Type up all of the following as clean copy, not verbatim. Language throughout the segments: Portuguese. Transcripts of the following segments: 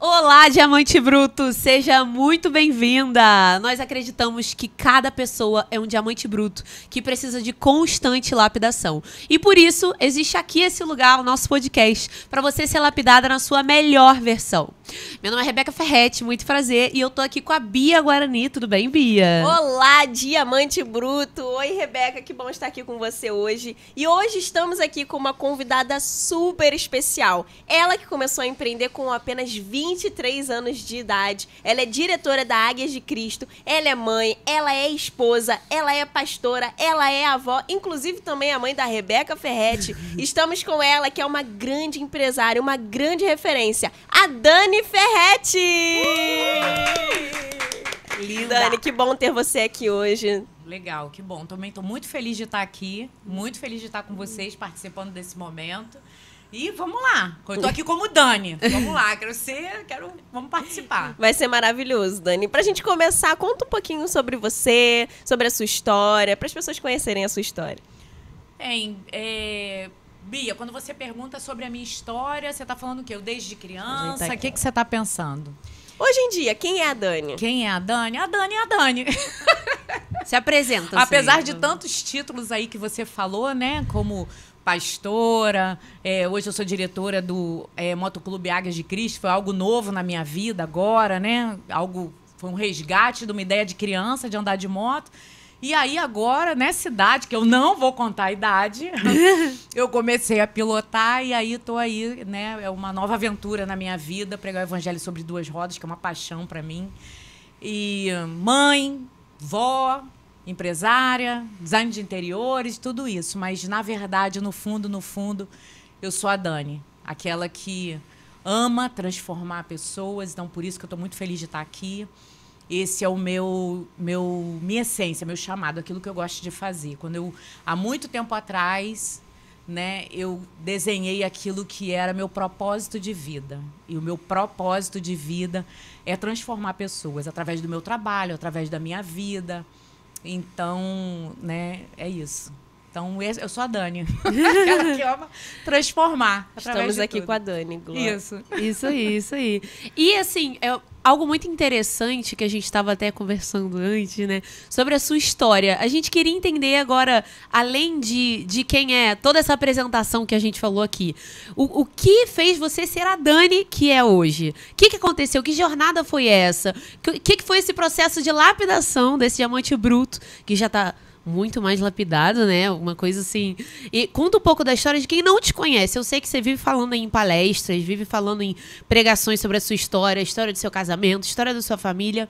Olá, Diamante Bruto! Seja muito bem-vinda! Nós acreditamos que cada pessoa é um diamante bruto que precisa de constante lapidação. E por isso, existe aqui esse lugar, o nosso podcast, para você ser lapidada na sua melhor versão. Meu nome é Rebeca Ferretti, muito prazer, e eu tô aqui com a Bia Guarani. Tudo bem, Bia? Olá, Diamante Bruto! Oi, Rebeca, que bom estar aqui com você hoje. E hoje estamos aqui com uma convidada super especial. Ela que começou a empreender com apenas 23 anos de idade. Ela é diretora da Águias de Cristo, ela é mãe, ela é esposa, ela é pastora, ela é avó, inclusive também a mãe da Rebeca Ferretti. Estamos com ela, que é uma grande empresária, uma grande referência, a Dani Ferretti! Linda! Dani, que bom ter você aqui hoje. Legal, que bom. Também estou muito feliz de estar aqui, muito feliz de estar com vocês, participando desse momento. E vamos lá. Eu tô aqui como Dani. Vamos lá, vamos participar. Vai ser maravilhoso, Dani. Pra gente começar, conta um pouquinho sobre você, sobre a sua história, para as pessoas conhecerem a sua história. Bem, Bia, quando você pergunta sobre a minha história, você tá falando o quê? Eu desde criança, o que você tá pensando? Hoje em dia, quem é a Dani? Quem é a Dani? A Dani é a Dani. Se apresenta. Apesar de tantos títulos aí que você falou, né? Como pastora, hoje eu sou diretora do Motoclube Águias de Cristo, foi algo novo na minha vida agora, né? Foi um resgate de uma ideia de criança de andar de moto. E aí agora, nessa idade, que eu não vou contar a idade, eu comecei a pilotar e aí tô aí, né? É uma nova aventura na minha vida, pregar o evangelho sobre duas rodas, que é uma paixão para mim. E mãe, vó, empresária, design de interiores, tudo isso. Mas, na verdade, no fundo, eu sou a Dani. Aquela que ama transformar pessoas. Então, por isso que eu estou muito feliz de estar aqui. Esse é o minha essência, meu chamado, aquilo que eu gosto de fazer. Há muito tempo atrás, né, eu desenhei aquilo que era meu propósito de vida. E o meu propósito de vida é transformar pessoas através do meu trabalho, através da minha vida. Então, né, é isso. Então, eu sou a Dani. Aquela que ama transformar. Estamos aqui tudo. Com a Dani, Glória. Isso aí. E, assim, algo muito interessante que a gente estava até conversando antes, né? Sobre a sua história. A gente queria entender agora, além de quem é, toda essa apresentação que a gente falou aqui, o que fez você ser a Dani que é hoje? O que aconteceu? Que jornada foi essa? O que foi esse processo de lapidação desse diamante bruto, que já está muito mais lapidado, né? Uma coisa assim. E conta um pouco da história de quem não te conhece. Eu sei que você vive falando em palestras, vive falando em pregações sobre a sua história, a história do seu casamento, a história da sua família.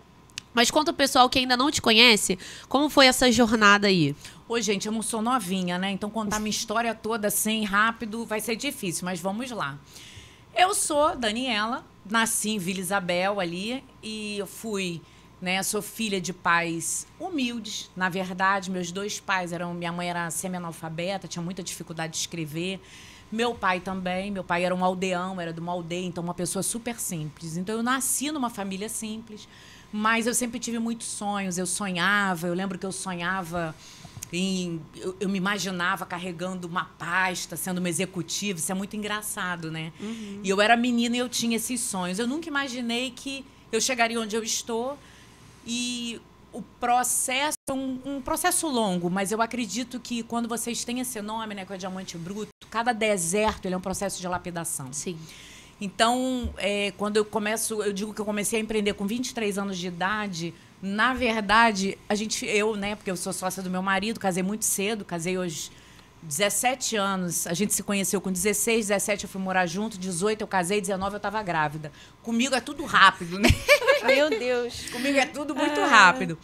Mas conta o pessoal que ainda não te conhece, como foi essa jornada aí? Oi, gente, eu não sou novinha, né? Então contar minha história toda assim, rápido, vai ser difícil, mas vamos lá. Eu sou Daniela, nasci em Vila Isabel ali e eu fui... Né, sou filha de pais humildes. Na verdade, meus dois pais minha mãe era semi-analfabeta, tinha muita dificuldade de escrever. Meu pai também. Meu pai era um aldeão, era de uma aldeia, então uma pessoa super simples. Então eu nasci numa família simples, mas eu sempre tive muitos sonhos. Eu lembro que eu sonhava eu me imaginava carregando uma pasta, sendo uma executiva. Isso é muito engraçado, né? Uhum. E eu era menina e eu tinha esses sonhos. Eu nunca imaginei que eu chegaria onde eu estou. E o processo é um processo longo, mas eu acredito que quando vocês têm esse nome, né, que é o Diamante Bruto, cada deserto ele é um processo de lapidação. Sim. Então, quando eu digo que eu comecei a empreender com 23 anos de idade, na verdade, né, porque eu sou sócia do meu marido, casei muito cedo, casei aos 17 anos, a gente se conheceu com 16, 17 eu fui morar junto, 18 eu casei, 19 eu estava grávida. Comigo é tudo rápido, né? Meu Deus. Comigo é tudo muito rápido.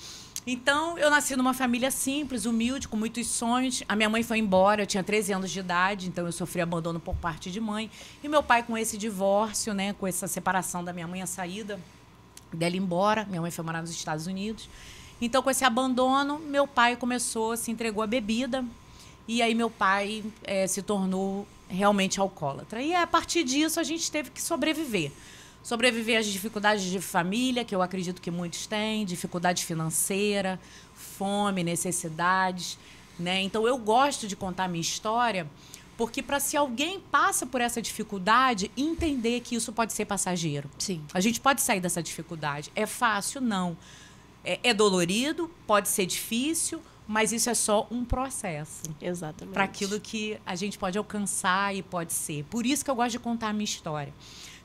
Então, eu nasci numa família simples, humilde, com muitos sonhos. A minha mãe foi embora, eu tinha 13 anos de idade, então eu sofri abandono por parte de mãe. E meu pai, com esse divórcio, né, com essa separação da minha mãe, a saída dela embora, minha mãe foi morar nos Estados Unidos. Então, com esse abandono, meu pai se entregou à bebida. E aí meu pai se tornou realmente alcoólatra. E a partir disso a gente teve que sobreviver. Sobreviver às dificuldades de família, que eu acredito que muitos têm, dificuldade financeira, fome, necessidades, né? Então eu gosto de contar a minha história Porque para se alguém passa por essa dificuldade, entender que isso pode ser passageiro. Sim. A gente pode sair dessa dificuldade. É fácil? Não. É dolorido, pode ser difícil, mas isso é só um processo. Exatamente. Para aquilo que a gente pode alcançar e pode ser. Por isso que eu gosto de contar a minha história.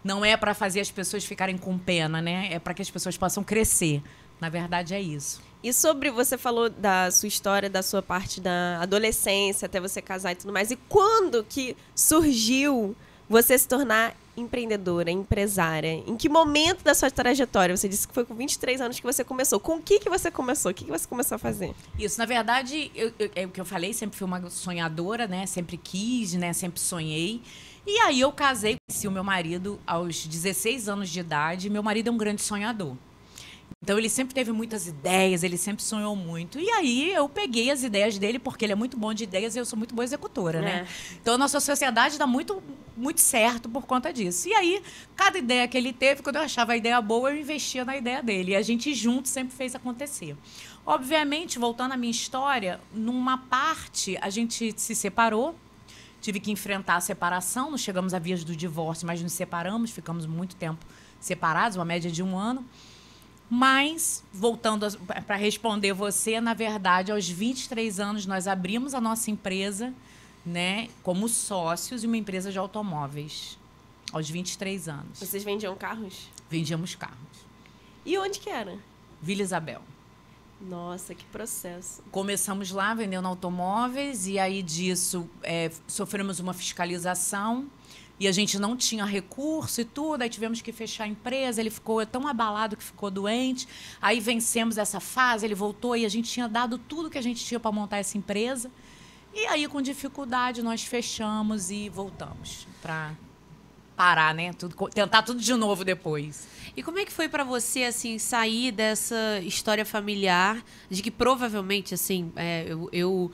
Não é para fazer as pessoas ficarem com pena, né? É para que as pessoas possam crescer. Na verdade, é isso. E sobre, você falou da sua história, da sua parte da adolescência, até você casar e tudo mais. E quando que surgiu você se tornar empreendedora, empresária? Em que momento da sua trajetória? Você disse que foi com 23 anos que você começou. Com o que você começou? O que você começou a fazer? Isso, na verdade, é o que eu falei, sempre fui uma sonhadora, né? Sempre quis, né? Sempre sonhei. E aí eu casei, conheci o meu marido aos 16 anos de idade. Meu marido é um grande sonhador. Então, ele sempre teve muitas ideias, ele sempre sonhou muito. E aí, eu peguei as ideias dele, porque ele é muito bom de ideias e eu sou muito boa executora, né? Então, a nossa sociedade dá muito, muito certo por conta disso. E aí, cada ideia que ele teve, quando eu achava a ideia boa, eu investia na ideia dele. E a gente junto sempre fez acontecer. Obviamente, voltando à minha história, numa parte, a gente se separou. Tive que enfrentar a separação, não chegamos a vias do divórcio, mas nos separamos, ficamos muito tempo separados, uma média de 1 ano. Mas, voltando para responder você, na verdade, aos 23 anos, nós abrimos a nossa empresa, né, como sócios, e uma empresa de automóveis, aos 23 anos. Vocês vendiam carros? Vendíamos carros. E onde que era? Vila Isabel. Nossa, que processo. Começamos lá vendendo automóveis e aí disso sofremos uma fiscalização e a gente não tinha recurso e tudo, aí tivemos que fechar a empresa, ele ficou tão abalado que ficou doente, aí vencemos essa fase, ele voltou e a gente tinha dado tudo que a gente tinha para montar essa empresa e aí com dificuldade nós fechamos e voltamos para parar, né? Tentar tudo de novo depois. E como é que foi pra você, assim, sair dessa história familiar, de que provavelmente, assim, eu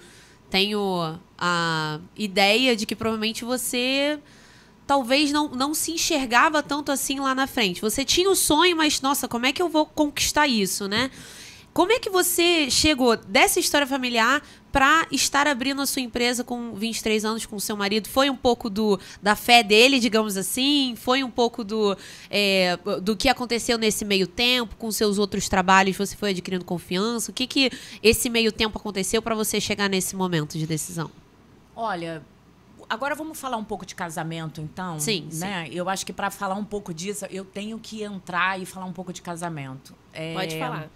tenho a ideia de que provavelmente você talvez não se enxergava tanto assim lá na frente. Você tinha o sonho, mas, nossa, como é que eu vou conquistar isso, né? Como é que você chegou dessa história familiar para estar abrindo a sua empresa com 23 anos com o seu marido? Foi um pouco da fé dele, digamos assim? Foi um pouco do que aconteceu nesse meio tempo? Com seus outros trabalhos, você foi adquirindo confiança? O que esse meio tempo aconteceu para você chegar nesse momento de decisão? Olha, agora vamos falar um pouco de casamento, então? Sim, né? sim. Eu acho que para falar um pouco disso, eu tenho que entrar e falar um pouco de casamento. Pode falar.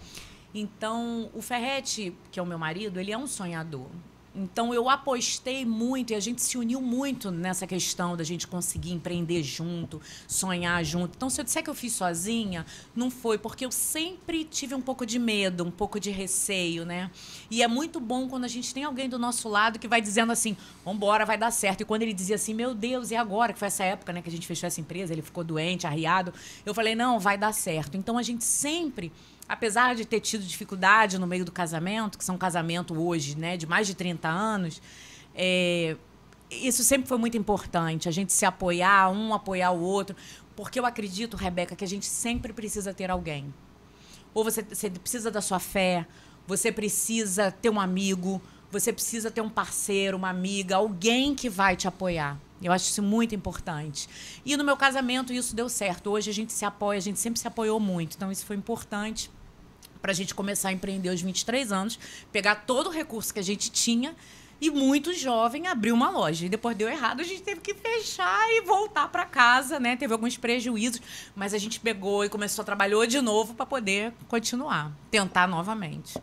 Então, o Ferretti, que é o meu marido, ele é um sonhador. Então, eu apostei muito e a gente se uniu muito nessa questão da gente conseguir empreender junto, sonhar junto. Então, se eu disser que eu fiz sozinha, não foi, porque eu sempre tive um pouco de medo, um pouco de receio, né? E é muito bom quando a gente tem alguém do nosso lado que vai dizendo assim, vambora, vai dar certo. E quando ele dizia assim, meu Deus, e agora? Que foi essa época, né, que a gente fechou essa empresa, ele ficou doente, arriado. Eu falei, não, vai dar certo. Então, a gente sempre... Apesar de ter tido dificuldade no meio do casamento, que são um casamento hoje, né, de mais de 30 anos, isso sempre foi muito importante, a gente se apoiar, um apoiar o outro, porque eu acredito, Rebeca, que a gente sempre precisa ter alguém. Ou você precisa da sua fé, você precisa ter um amigo, você precisa ter um parceiro, uma amiga, alguém que vai te apoiar. Eu acho isso muito importante. E no meu casamento isso deu certo. Hoje a gente se apoia, a gente sempre se apoiou muito. Então isso foi importante para a gente começar a empreender aos 23 anos, pegar todo o recurso que a gente tinha e muito jovem abrir uma loja. E depois deu errado, a gente teve que fechar e voltar para casa, né? Teve alguns prejuízos, mas a gente pegou e trabalhou de novo para poder continuar, tentar novamente.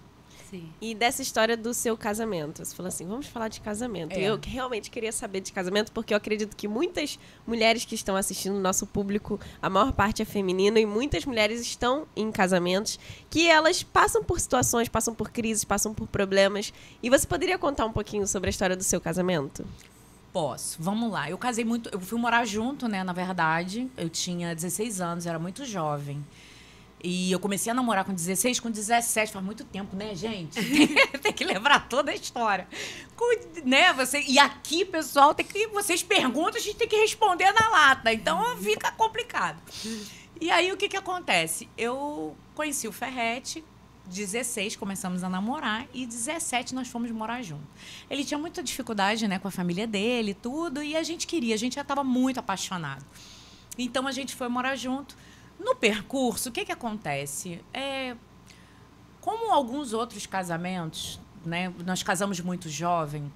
Sim. E dessa história do seu casamento, você falou assim, vamos falar de casamento. E eu realmente queria saber de casamento, porque eu acredito que muitas mulheres que estão assistindo o nosso público, a maior parte é feminino, e muitas mulheres estão em casamentos que elas passam por situações, passam por crises, passam por problemas. E você poderia contar um pouquinho sobre a história do seu casamento? Posso. Vamos lá. Eu casei muito... Eu fui morar junto, né, na verdade. Eu tinha 16 anos, era muito jovem. E eu comecei a namorar com 16, com 17, faz muito tempo, né, gente? Tem que lembrar toda a história. Né, e aqui, pessoal, vocês perguntam, a gente tem que responder na lata. Então, fica complicado. E aí, o que acontece? Eu conheci o Ferretti, 16 começamos a namorar e 17 nós fomos morar juntos. Ele tinha muita dificuldade, né, com a família dele, tudo, e a gente já estava muito apaixonado. Então a gente foi morar junto. No percurso, o que que acontece? Como alguns outros casamentos, né, nós casamos muito jovem,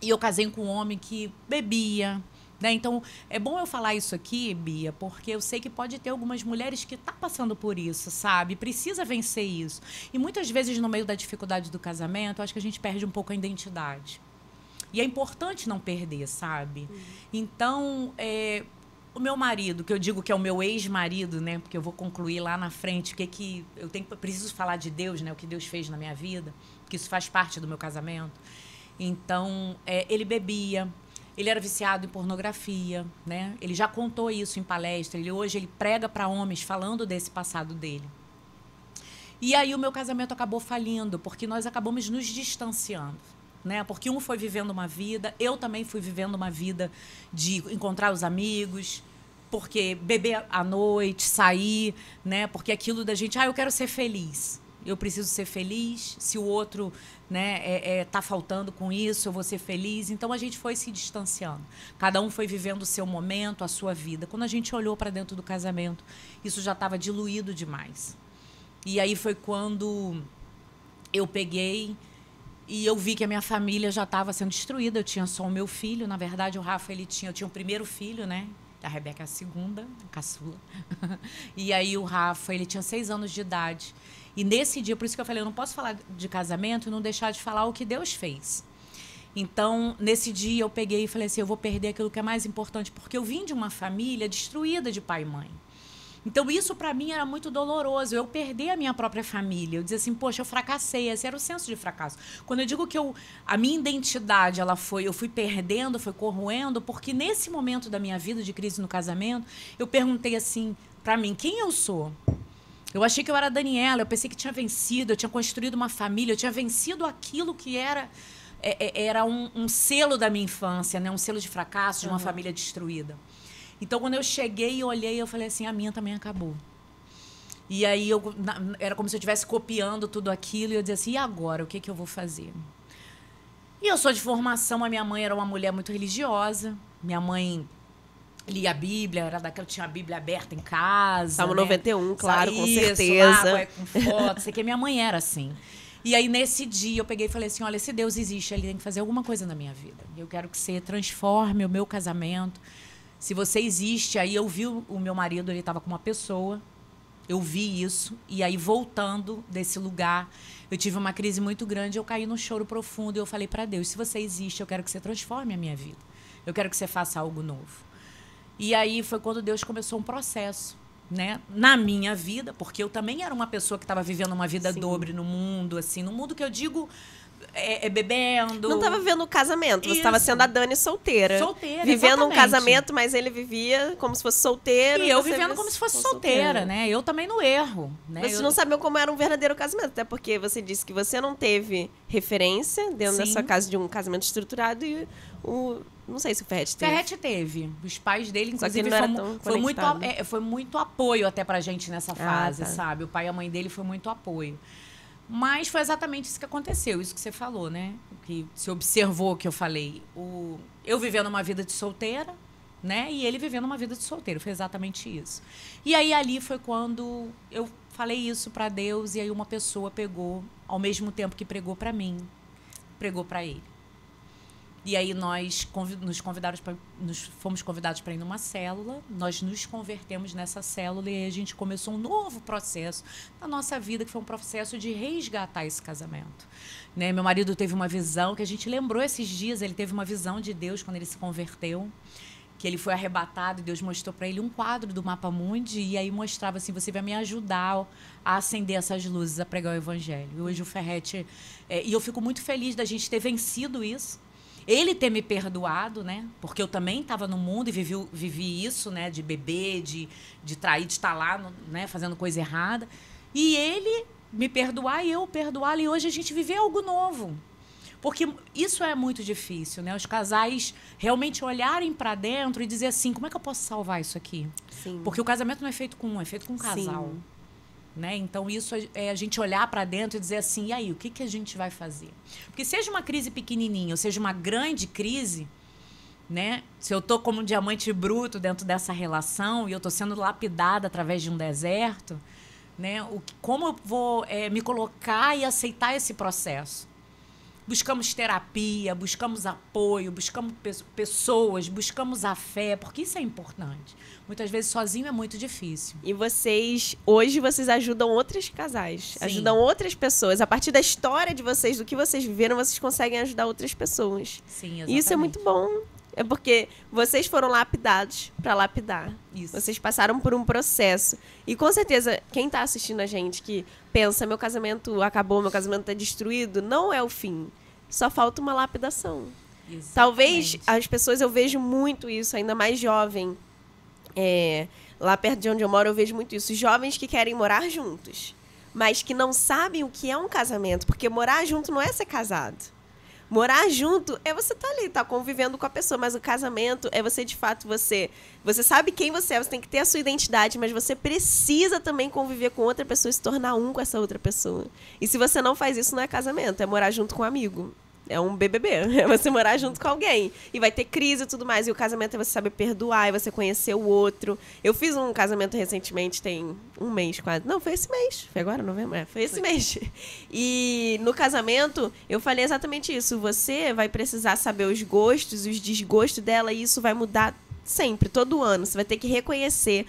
e eu casei com um homem que bebia, né? Então, é bom eu falar isso aqui, Bia, porque eu sei que pode ter algumas mulheres que estão passando por isso, sabe? Precisa vencer isso. E muitas vezes, no meio da dificuldade do casamento, eu acho que a gente perde um pouco a identidade. E é importante não perder, sabe? Então, o meu marido, que eu digo que é o meu ex-marido, né? Porque eu vou concluir lá na frente, que eu preciso falar de Deus, né? O que Deus fez na minha vida, que isso faz parte do meu casamento. Então, ele bebia. Ele era viciado em pornografia, né? Ele já contou isso em palestra. Hoje ele prega para homens falando desse passado dele. E aí o meu casamento acabou falindo, porque nós acabamos nos distanciando, né? Porque um foi vivendo uma vida, eu também fui vivendo uma vida de encontrar os amigos, porque beber à noite, sair, né? Porque aquilo da gente, eu quero ser feliz. Eu preciso ser feliz. Se o outro, né, tá faltando com isso, eu vou ser feliz. Então a gente foi se distanciando. Cada um foi vivendo o seu momento, a sua vida. Quando a gente olhou para dentro do casamento, isso já estava diluído demais. E aí foi quando eu peguei e eu vi que a minha família já estava sendo destruída. Eu tinha só o meu filho. Na verdade, o Rafa, eu tinha o primeiro filho, né? A Rebeca é a segunda, a caçula. E aí o Rafa, ele tinha 6 anos de idade. E nesse dia, por isso que eu falei, eu não posso falar de casamento e não deixar de falar o que Deus fez. Então, nesse dia, eu peguei e falei assim, eu vou perder aquilo que é mais importante, porque eu vim de uma família destruída de pai e mãe. Então, isso para mim era muito doloroso, eu perder a minha própria família. Eu dizia assim, poxa, eu fracassei, esse era o senso de fracasso. Quando eu digo que a minha identidade, eu fui perdendo, foi corroendo, porque nesse momento da minha vida de crise no casamento, eu perguntei assim para mim, quem eu sou? Eu achei que eu era a Daniela, eu pensei que tinha vencido, eu tinha construído uma família, eu tinha vencido aquilo que era um selo da minha infância, né? Um selo de fracasso, de uma família destruída. Então, quando eu cheguei e olhei, eu falei assim, a minha também acabou. E aí, era como se eu estivesse copiando tudo aquilo, e eu dizia assim, e agora? O que eu vou fazer? E eu sou de formação, a minha mãe era uma mulher muito religiosa, minha mãe lia a Bíblia, era daquela que tinha a Bíblia aberta em casa. Salmo, né? 91, claro, com Isso, certeza. Lá, com foto, sei que minha mãe era assim. E aí, nesse dia, eu peguei e falei assim, olha, se Deus existe, ele tem que fazer alguma coisa na minha vida. Eu quero que você transforme o meu casamento. Se você existe, aí eu vi o meu marido, ele estava com uma pessoa, eu vi isso, e aí voltando desse lugar, eu tive uma crise muito grande, eu caí num choro profundo, e eu falei para Deus, se você existe, eu quero que você transforme a minha vida. Eu quero que você faça algo novo. E aí foi quando Deus começou um processo, né, na minha vida, porque eu também era uma pessoa que estava vivendo uma vida dobre no mundo, assim, no mundo que eu digo bebendo. Não estava vivendo o casamento, você estava sendo a Dani solteira. Solteira, vivendo exatamente. Um casamento, mas ele vivia como se fosse solteiro. E eu vivendo como se fosse solteira, né? Eu também no erro. Né? Vocês não sabiam como era um verdadeiro casamento, até porque você disse que você não teve referência dentro da sua casa de um casamento estruturado e não sei se o Ferret teve. Ferret teve. Os pais dele, inclusive, foi muito apoio até pra gente nessa fase, sabe? O pai e a mãe dele foi muito apoio. Mas foi exatamente isso que aconteceu, isso que você falou, né? Que se observou que eu falei. Eu vivendo uma vida de solteira, né? E ele vivendo uma vida de solteiro. Foi exatamente isso. E aí, ali foi quando eu falei isso para Deus, e aí uma pessoa pegou, ao mesmo tempo que pregou para mim, pregou para ele. E aí nós fomos convidados para ir numa célula, nós nos convertemos nessa célula e aí a gente começou um novo processo na nossa vida, que foi um processo de resgatar esse casamento. Né? Meu marido teve uma visão, que a gente lembrou esses dias, ele teve uma visão de Deus quando ele se converteu, que ele foi arrebatado e Deus mostrou para ele um quadro do Mapa Mundi e aí mostrava assim, você vai me ajudar a acender essas luzes, a pregar o evangelho. E hoje o Ferret... e eu fico muito feliz da gente ter vencido isso, ele ter me perdoado, né? Porque eu também estava no mundo e vivi isso, né? De beber, de trair, de estar lá, né? Fazendo coisa errada. E ele me perdoar e eu perdoá-lo. E hoje a gente vive algo novo. Porque isso é muito difícil, né? Os casais realmente olharem para dentro e dizer assim, como é que eu posso salvar isso aqui? Sim. Porque o casamento não é feito com um, é feito com um casal. Sim. Né? Então, isso é a gente olhar para dentro e dizer assim, e aí, o que a gente vai fazer? Porque seja uma crise pequenininha ou seja uma grande crise, né? Se eu estou como um diamante bruto dentro dessa relação e eu estou sendo lapidada através de um deserto, né? Como eu vou me colocar e aceitar esse processo? Buscamos terapia, buscamos apoio, buscamos pessoas, buscamos a fé, porque isso é importante. Muitas vezes sozinho é muito difícil. E hoje vocês ajudam outros casais, Sim. ajudam outras pessoas. A partir da história de vocês, do que vocês viveram, vocês conseguem ajudar outras pessoas. Sim, exatamente. E isso é muito bom. É porque vocês foram lapidados para lapidar. Isso. Vocês passaram por um processo. E com certeza, quem está assistindo a gente que pensa, meu casamento acabou, meu casamento está destruído, não é o fim. Só falta uma lapidação. Exatamente. Talvez as pessoas, eu vejo muito isso, ainda mais jovem. Lá perto de onde eu moro, eu vejo muito isso. Jovens que querem morar juntos, mas que não sabem o que é um casamento. Porque morar junto não é ser casado. Morar junto é você estar ali, tá convivendo com a pessoa. Mas o casamento é você, de fato, você sabe quem você é, você tem que ter a sua identidade, mas você precisa também conviver com outra pessoa e se tornar um com essa outra pessoa. E se você não faz isso, não é casamento, é morar junto com um amigo. É um BBB, é você morar junto com alguém. E vai ter crise e tudo mais. E o casamento é você saber perdoar, é você conhecer o outro. Eu fiz um casamento recentemente, tem um mês quase. Não, foi esse mês. Foi agora, novembro? Foi esse mês. E no casamento, eu falei exatamente isso. Você vai precisar saber os gostos, os desgostos dela, e isso vai mudar sempre, todo ano. Você vai ter que conhecer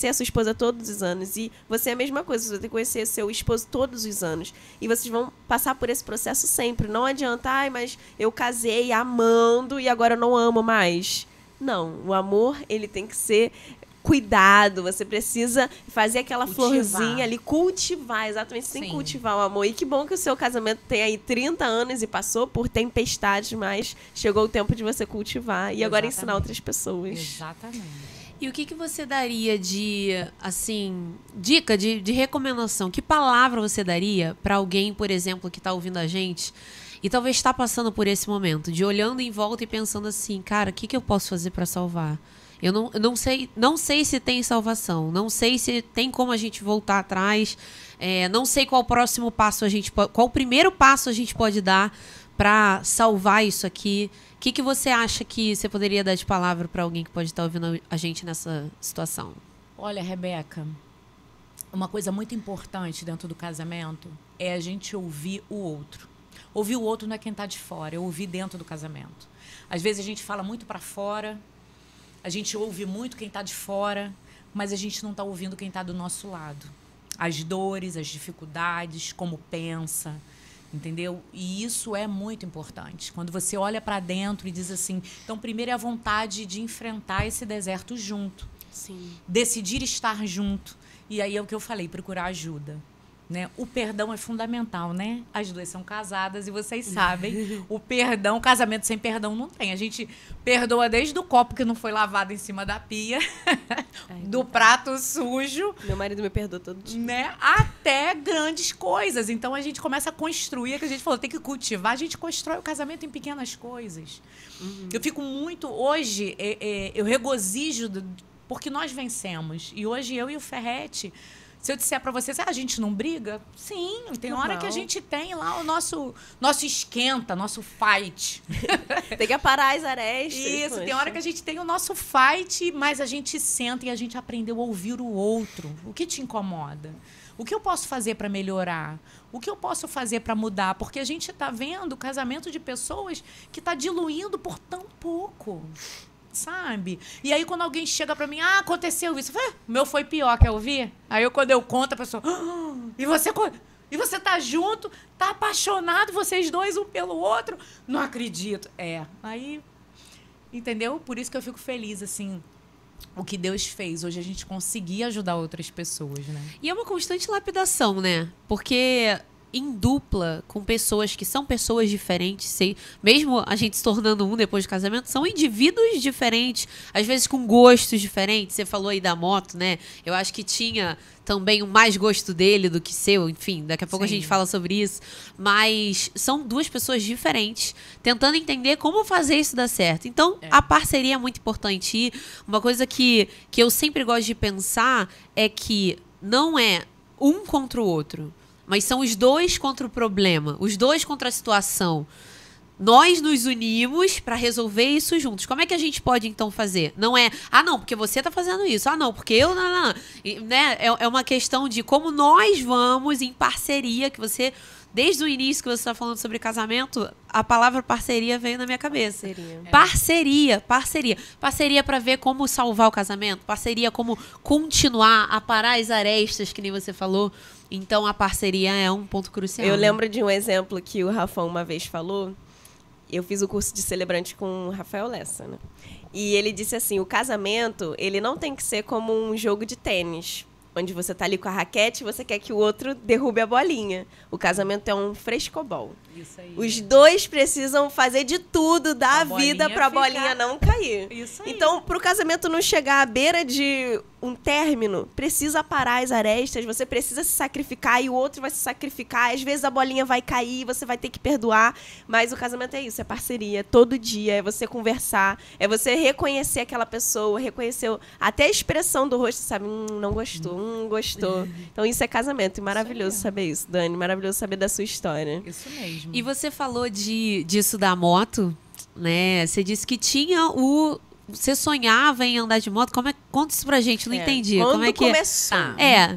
a sua esposa todos os anos. E você é a mesma coisa, você vai ter que conhecer seu esposo todos os anos. E vocês vão passar por esse processo sempre. Não adianta, mas eu casei amando e agora eu não amo mais. Não, o amor, ele tem que ser cuidado, você precisa fazer aquela florzinha ali, cultivar, exatamente, você tem que cultivar o amor. E que bom que o seu casamento tem aí 30 anos e passou por tempestades, mas chegou o tempo de você cultivar e agora ensinar outras pessoas. Exatamente. E o que você daria de, assim, dica, de recomendação? Que palavra você daria para alguém, por exemplo, que está ouvindo a gente e talvez está passando por esse momento, de olhando em volta e pensando assim, cara, o que eu posso fazer para salvar? Eu não sei se tem salvação, não sei se tem como a gente voltar atrás, não sei qual o próximo passo qual o primeiro passo a gente pode dar para salvar isso aqui. O que você acha que você poderia dar de palavra para alguém que pode estar ouvindo a gente nessa situação? Olha, Rebeca, uma coisa muito importante dentro do casamento é a gente ouvir o outro. Ouvir o outro não é quem está de fora, é ouvir dentro do casamento. Às vezes a gente fala muito para fora, a gente ouve muito quem está de fora, mas a gente não está ouvindo quem está do nosso lado. As dores, as dificuldades, como pensa, entendeu? E isso é muito importante. Quando você olha para dentro e diz assim, então primeiro é a vontade de enfrentar esse deserto junto. Sim. Decidir estar junto. E aí é o que eu falei, procurar ajuda. Né? O perdão é fundamental, né? As duas são casadas e vocês sabem, o perdão, casamento sem perdão não tem. A gente perdoa desde o copo que não foi lavado em cima da pia, do prato sujo. Meu marido me perdoa todo dia. Né? Até grandes coisas. Então a gente começa a construir, que a gente falou, tem que cultivar, a gente constrói o casamento em pequenas coisas. Eu fico muito, hoje, eu regozijo, porque nós vencemos. E hoje eu e o Ferretti, se eu disser para vocês, a gente não briga? Sim, tem hora que a gente tem lá o nosso esquenta, nosso fight. Tem que aparar as arestas. Isso, poxa. tem hora que a gente tem o nosso fight, mas a gente senta e a gente aprendeu a ouvir o outro. O que te incomoda? O que eu posso fazer para melhorar? O que eu posso fazer para mudar? Porque a gente está vendo o casamento de pessoas que está diluindo por tão pouco. Sabe? E aí quando alguém chega pra mim, aconteceu isso, o meu foi pior, quer ouvir? Aí quando eu conto, a pessoa, e você tá junto, tá apaixonado, vocês dois um pelo outro? Não acredito. Aí, entendeu? Por isso que eu fico feliz, assim, o que Deus fez. Hoje a gente conseguir ajudar outras pessoas, né? E é uma constante lapidação, né? Porque em dupla, com pessoas que são pessoas diferentes, mesmo a gente se tornando um depois do casamento, são indivíduos diferentes, às vezes com gostos diferentes. Você falou aí da moto, né? Eu acho que tinha também mais gosto dele do que seu, enfim, daqui a pouco a gente fala sobre isso. Mas são duas pessoas diferentes, tentando entender como fazer isso dar certo. Então, a parceria é muito importante. E uma coisa que eu sempre gosto de pensar é que não é um contra o outro, mas são os dois contra o problema, os dois contra a situação. Nós nos unimos para resolver isso juntos. Como é que a gente pode, então, fazer? Não é, não, porque você tá fazendo isso. Não, porque eu, não. E, né? É uma questão de como nós vamos em parceria, que você... Desde o início que você está falando sobre casamento, a palavra parceria veio na minha cabeça. Parceria para ver como salvar o casamento. Parceria como continuar a parar as arestas, que nem você falou. Então, a parceria é um ponto crucial. Eu lembro de um exemplo que o Rafão uma vez falou. Eu fiz o curso de celebrante com o Rafael Lessa, né? E ele disse assim, o casamento, ele não tem que ser como um jogo de tênis, onde você tá ali com a raquete e você quer que o outro derrube a bolinha. O casamento é um frescobol. Isso aí. Os dois precisam fazer de tudo, dar a vida pra bolinha não cair. Isso aí. Então, pro casamento não chegar à beira de um término, precisa parar as arestas, você precisa se sacrificar e o outro vai se sacrificar. Às vezes a bolinha vai cair, você vai ter que perdoar. Mas o casamento é isso, é parceria. É todo dia, é você conversar, é você reconhecer aquela pessoa, reconhecer até a expressão do rosto, sabe? Não gostou, gostou. Então isso é casamento. E maravilhoso saber isso, Dani. Maravilhoso saber da sua história. Isso mesmo. E você falou disso da moto, né? Você disse que tinha o... Você sonhava em andar de moto? Conta isso pra gente, não entendi. Quando como é que começou?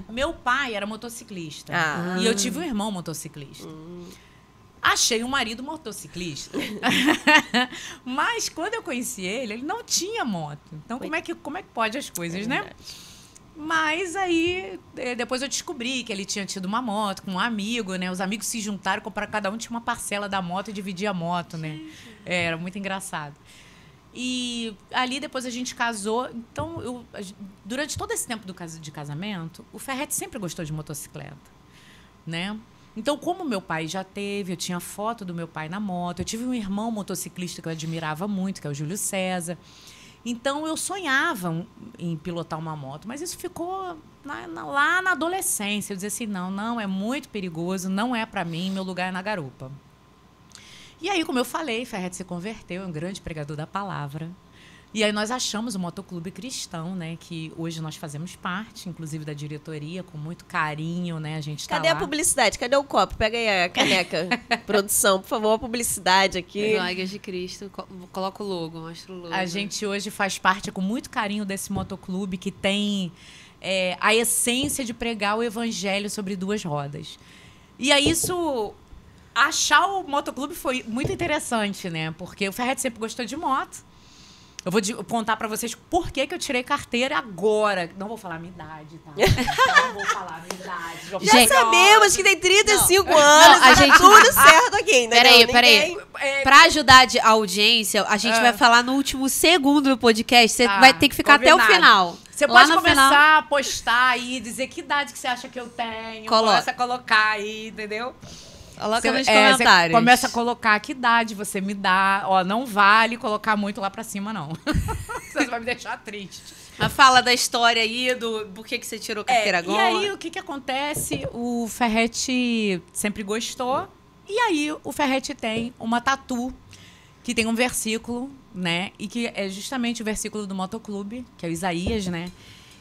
Meu pai era motociclista. E eu tive um irmão motociclista. Achei um marido motociclista. Mas quando eu conheci ele não tinha moto. Então como é que pode as coisas, né? Mas aí, depois eu descobri que ele tinha tido uma moto com um amigo, né? Os amigos se juntaram, compraram, cada um tinha uma parcela da moto e dividia a moto, né? Era muito engraçado. E ali depois a gente casou. Então, durante todo esse tempo de casamento, o Ferretti sempre gostou de motocicleta, né? Então, como meu pai já teve, eu tinha foto do meu pai na moto. Eu tive um irmão motociclista que eu admirava muito, que é o Júlio César. Então, eu sonhava em pilotar uma moto, mas isso ficou lá na adolescência. Eu dizia assim, não, é muito perigoso, não é para mim, meu lugar é na garupa. E aí, como eu falei, Ferretti se converteu, é um grande pregador da palavra. E aí nós achamos o Motoclube Cristão, né? Que hoje nós fazemos parte, inclusive, da diretoria, com muito carinho, né? A gente Cadê lá. a publicidade? Cadê o copo? Pega aí a caneca. Produção, por favor, a publicidade aqui. Águias de Cristo, coloca o logo, mostra o logo. A gente hoje faz parte com muito carinho desse motoclube que tem a essência de pregar o evangelho sobre duas rodas. E aí isso... Achar o motoclube foi muito interessante, né? Porque o Ferretti sempre gostou de moto. Eu vou contar pra vocês por que eu tirei carteira agora. Não vou falar a minha idade, tá? Não vou falar a minha idade. Já sabemos que tem 35 anos, a gente... tudo certo aqui, né? Peraí. Pra ajudar a audiência, a gente vai falar no último segundo do podcast. Você vai ter que ficar combinado. Até o final. Você pode começar a postar aí, dizer que idade que você acha que eu tenho. Começa a colocar aí, entendeu? Coloca nos comentários. Você começa a colocar que idade você me dá. Não vale colocar muito lá pra cima, não. Você vai me deixar triste. Mas fala da história aí, por que você tirou carteira agora. E aí, o que acontece? O Ferretti sempre gostou. E aí, o Ferretti tem uma tatu que tem um versículo, né? E que é justamente o versículo do Motoclube, que é o Isaías, né?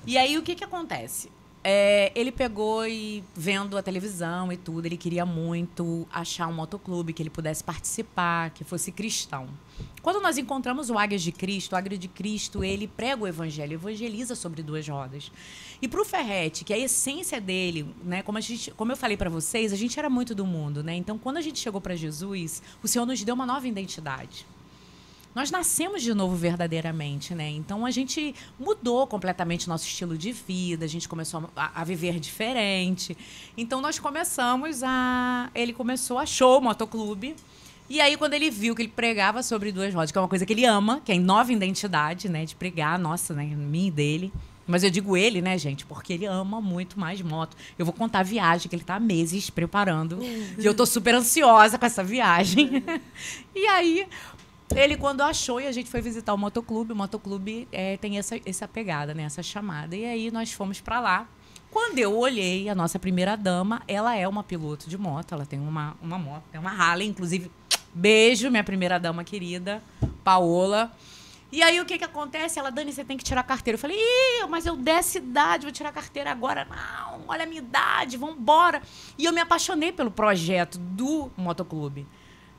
E aí, o que acontece? Ele pegou e, vendo a televisão e tudo, ele queria muito achar um motoclube que ele pudesse participar, que fosse cristão. Quando nós encontramos o Águias de Cristo, o Águia de Cristo, ele prega o evangelho, evangeliza sobre duas rodas. E para o Ferretti, que a essência dele, né, como eu falei para vocês, a gente era muito do mundo, né? Então, quando a gente chegou para Jesus, o Senhor nos deu uma nova identidade. Nós nascemos de novo verdadeiramente, né? Então, a gente mudou completamente o nosso estilo de vida, a gente começou a viver diferente. Então, ele começou, achou o motoclube. E aí, quando ele viu que ele pregava sobre duas rodas, que é uma coisa que ele ama, que é a nova identidade, né? De pregar, nossa, né? Minha e dele. Mas eu digo ele, né, gente? Porque ele ama muito mais moto. Eu vou contar a viagem que ele tá há meses preparando. E eu tô super ansiosa com essa viagem. E aí... Ele, quando achou, e a gente foi visitar o motoclube tem essa pegada, né? Essa chamada. E aí nós fomos para lá. Quando eu olhei, a nossa primeira dama, ela é uma piloto de moto. Ela tem uma moto, tem uma Harley, inclusive. Beijo, minha primeira dama querida, Paola. E aí, o que acontece? Ela, Dani, você tem que tirar a carteira. Eu falei, ih, mas eu dessa idade, vou tirar a carteira agora. Não, olha a minha idade, vambora. E eu me apaixonei pelo projeto do motoclube.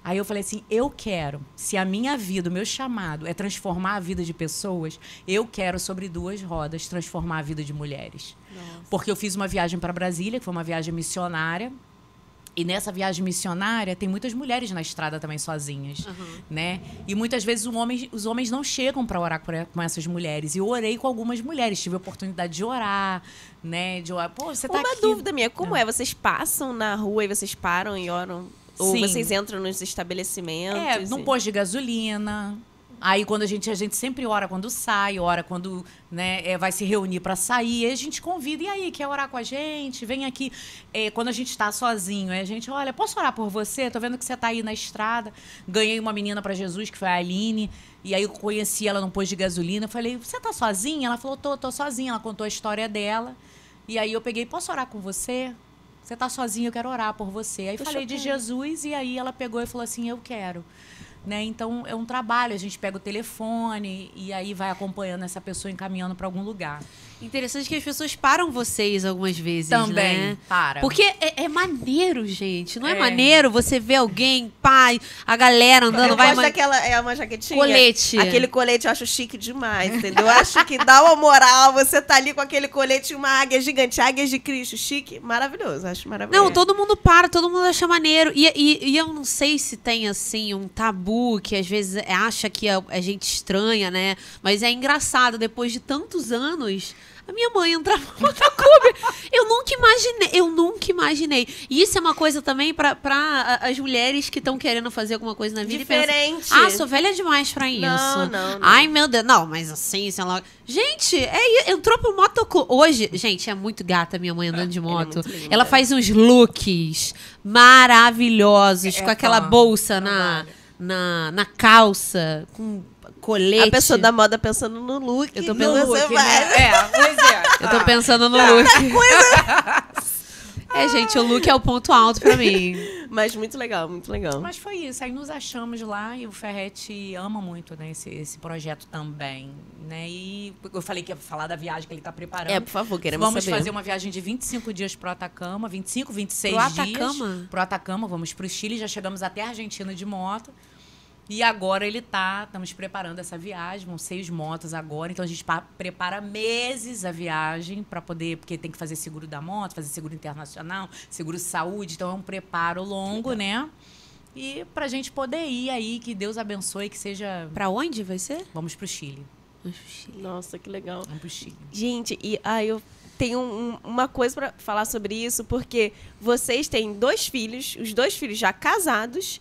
Aí eu falei assim, eu quero, se a minha vida, o meu chamado é transformar a vida de pessoas, eu quero, sobre 2 rodas, transformar a vida de mulheres. Nossa. Porque eu fiz uma viagem para Brasília, que foi uma viagem missionária. E nessa viagem missionária, tem muitas mulheres na estrada também sozinhas, né? E muitas vezes os homens não chegam para orar com essas mulheres. E eu orei com algumas mulheres, tive a oportunidade de orar, né? De orar. Pô, você tá Uma aqui. dúvida minha, como é? Vocês passam na rua e vocês param e oram? Ou Sim. vocês entram nos estabelecimentos? Num posto de gasolina. Aí quando a gente sempre ora quando sai, ora quando, né, vai se reunir para sair, aí a gente convida, e aí, quer orar com a gente? Vem aqui. Quando a gente está sozinho, a gente, olha, posso orar por você? Tô vendo que você tá aí na estrada. Ganhei uma menina para Jesus, que foi a Aline, e aí eu conheci ela num posto de gasolina. Eu falei, você tá sozinha? Ela falou, tô sozinha. Ela contou a história dela. E aí eu peguei, posso orar com você? Você tá sozinha, eu quero orar por você. Aí falei de Jesus, e aí ela pegou e falou assim, eu quero. Né? Então, é um trabalho. A gente pega o telefone e aí vai acompanhando essa pessoa, encaminhando para algum lugar. Interessante que as pessoas param vocês algumas vezes, Também, né? para. Porque é maneiro, gente. Não é maneiro você ver alguém, pai, a galera andando, Eu vai... gosto daquela, uma jaquetinha. Colete. Aquele colete eu acho chique demais, entendeu? Eu acho que dá uma moral, você tá ali com aquele colete e uma águia gigante, águias de Cristo, chique, maravilhoso, acho maravilhoso. Não, todo mundo para, todo mundo acha maneiro. E eu não sei se tem, assim, um tabu que às vezes acha que é gente estranha, né? Mas é engraçado, depois de tantos anos... A minha mãe entrava no motoclube. Eu nunca imaginei. E isso é uma coisa também pra as mulheres que estão querendo fazer alguma coisa na vida. Diferente. E pensam, sou velha demais pra isso. Não. Ai, meu Deus. Não, mas assim, sei lá. Gente, entrou pro motoclube. Hoje, gente, é muito gata minha mãe andando de moto. muito linda. Ela faz uns looks maravilhosos com aquela bolsa na calça, com colete. A pessoa da moda pensando no look. Eu tô pensando você Look, vai. né? Pois é. Eu tô pensando no look. Gente, o look é o ponto alto pra mim. Mas muito legal, muito legal. Mas foi isso. Aí nos achamos lá e o Ferretti ama muito, né, esse projeto também, né? E eu falei que ia falar da viagem que ele tá preparando. Por favor, queremos Vamos saber. fazer uma viagem de 25 dias pro Atacama, 25, 26 Pro dias. Atacama? Pro Atacama, vamos pro Chile, já chegamos até a Argentina de moto. E agora estamos preparando essa viagem, vão 6 motos agora, então a gente prepara meses a viagem para poder, porque tem que fazer seguro da moto, fazer seguro internacional, seguro saúde, então é um preparo longo, né? E pra gente poder ir aí, que Deus abençoe, que seja... Pra onde vai ser? Vamos pro Chile. Nossa, que legal. Vamos pro Chile. Gente, eu tenho uma coisa pra falar sobre isso, porque vocês têm 2 filhos, os 2 filhos já casados,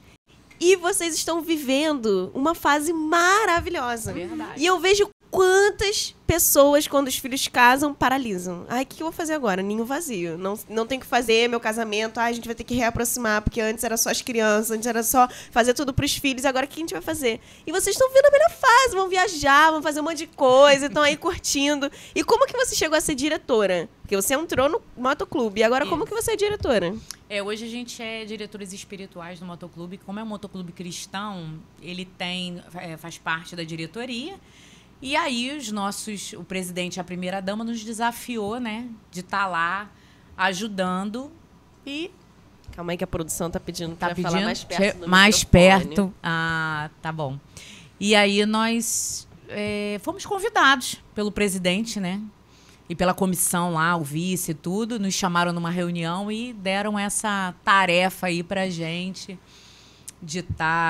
e vocês estão vivendo uma fase maravilhosa. Verdade. E eu vejo quantas pessoas, quando os filhos casam, paralisam. Ai, o que eu vou fazer agora? Ninho vazio. Não tem que fazer meu casamento. Ai, a gente vai ter que reaproximar, porque antes era só as crianças, antes era só fazer tudo pros filhos. Agora, o que a gente vai fazer? E vocês estão vendo a melhor fase. Vão viajar, vão fazer um monte de coisa, estão aí curtindo. E como que você chegou a ser diretora? Porque você entrou no motoclube. E agora, como que você é diretora? Hoje a gente é diretores espirituais do motoclube. Como é um motoclube cristão, ele faz parte da diretoria. E aí o presidente e a primeira-dama nos desafiou, né, de estar lá ajudando e... Calma aí que a produção tá pedindo pra falar mais perto do mais microfone. perto. Ah, tá bom. E aí nós fomos convidados pelo presidente, né, e pela comissão lá, o vice e tudo, nos chamaram numa reunião e deram essa tarefa aí pra gente.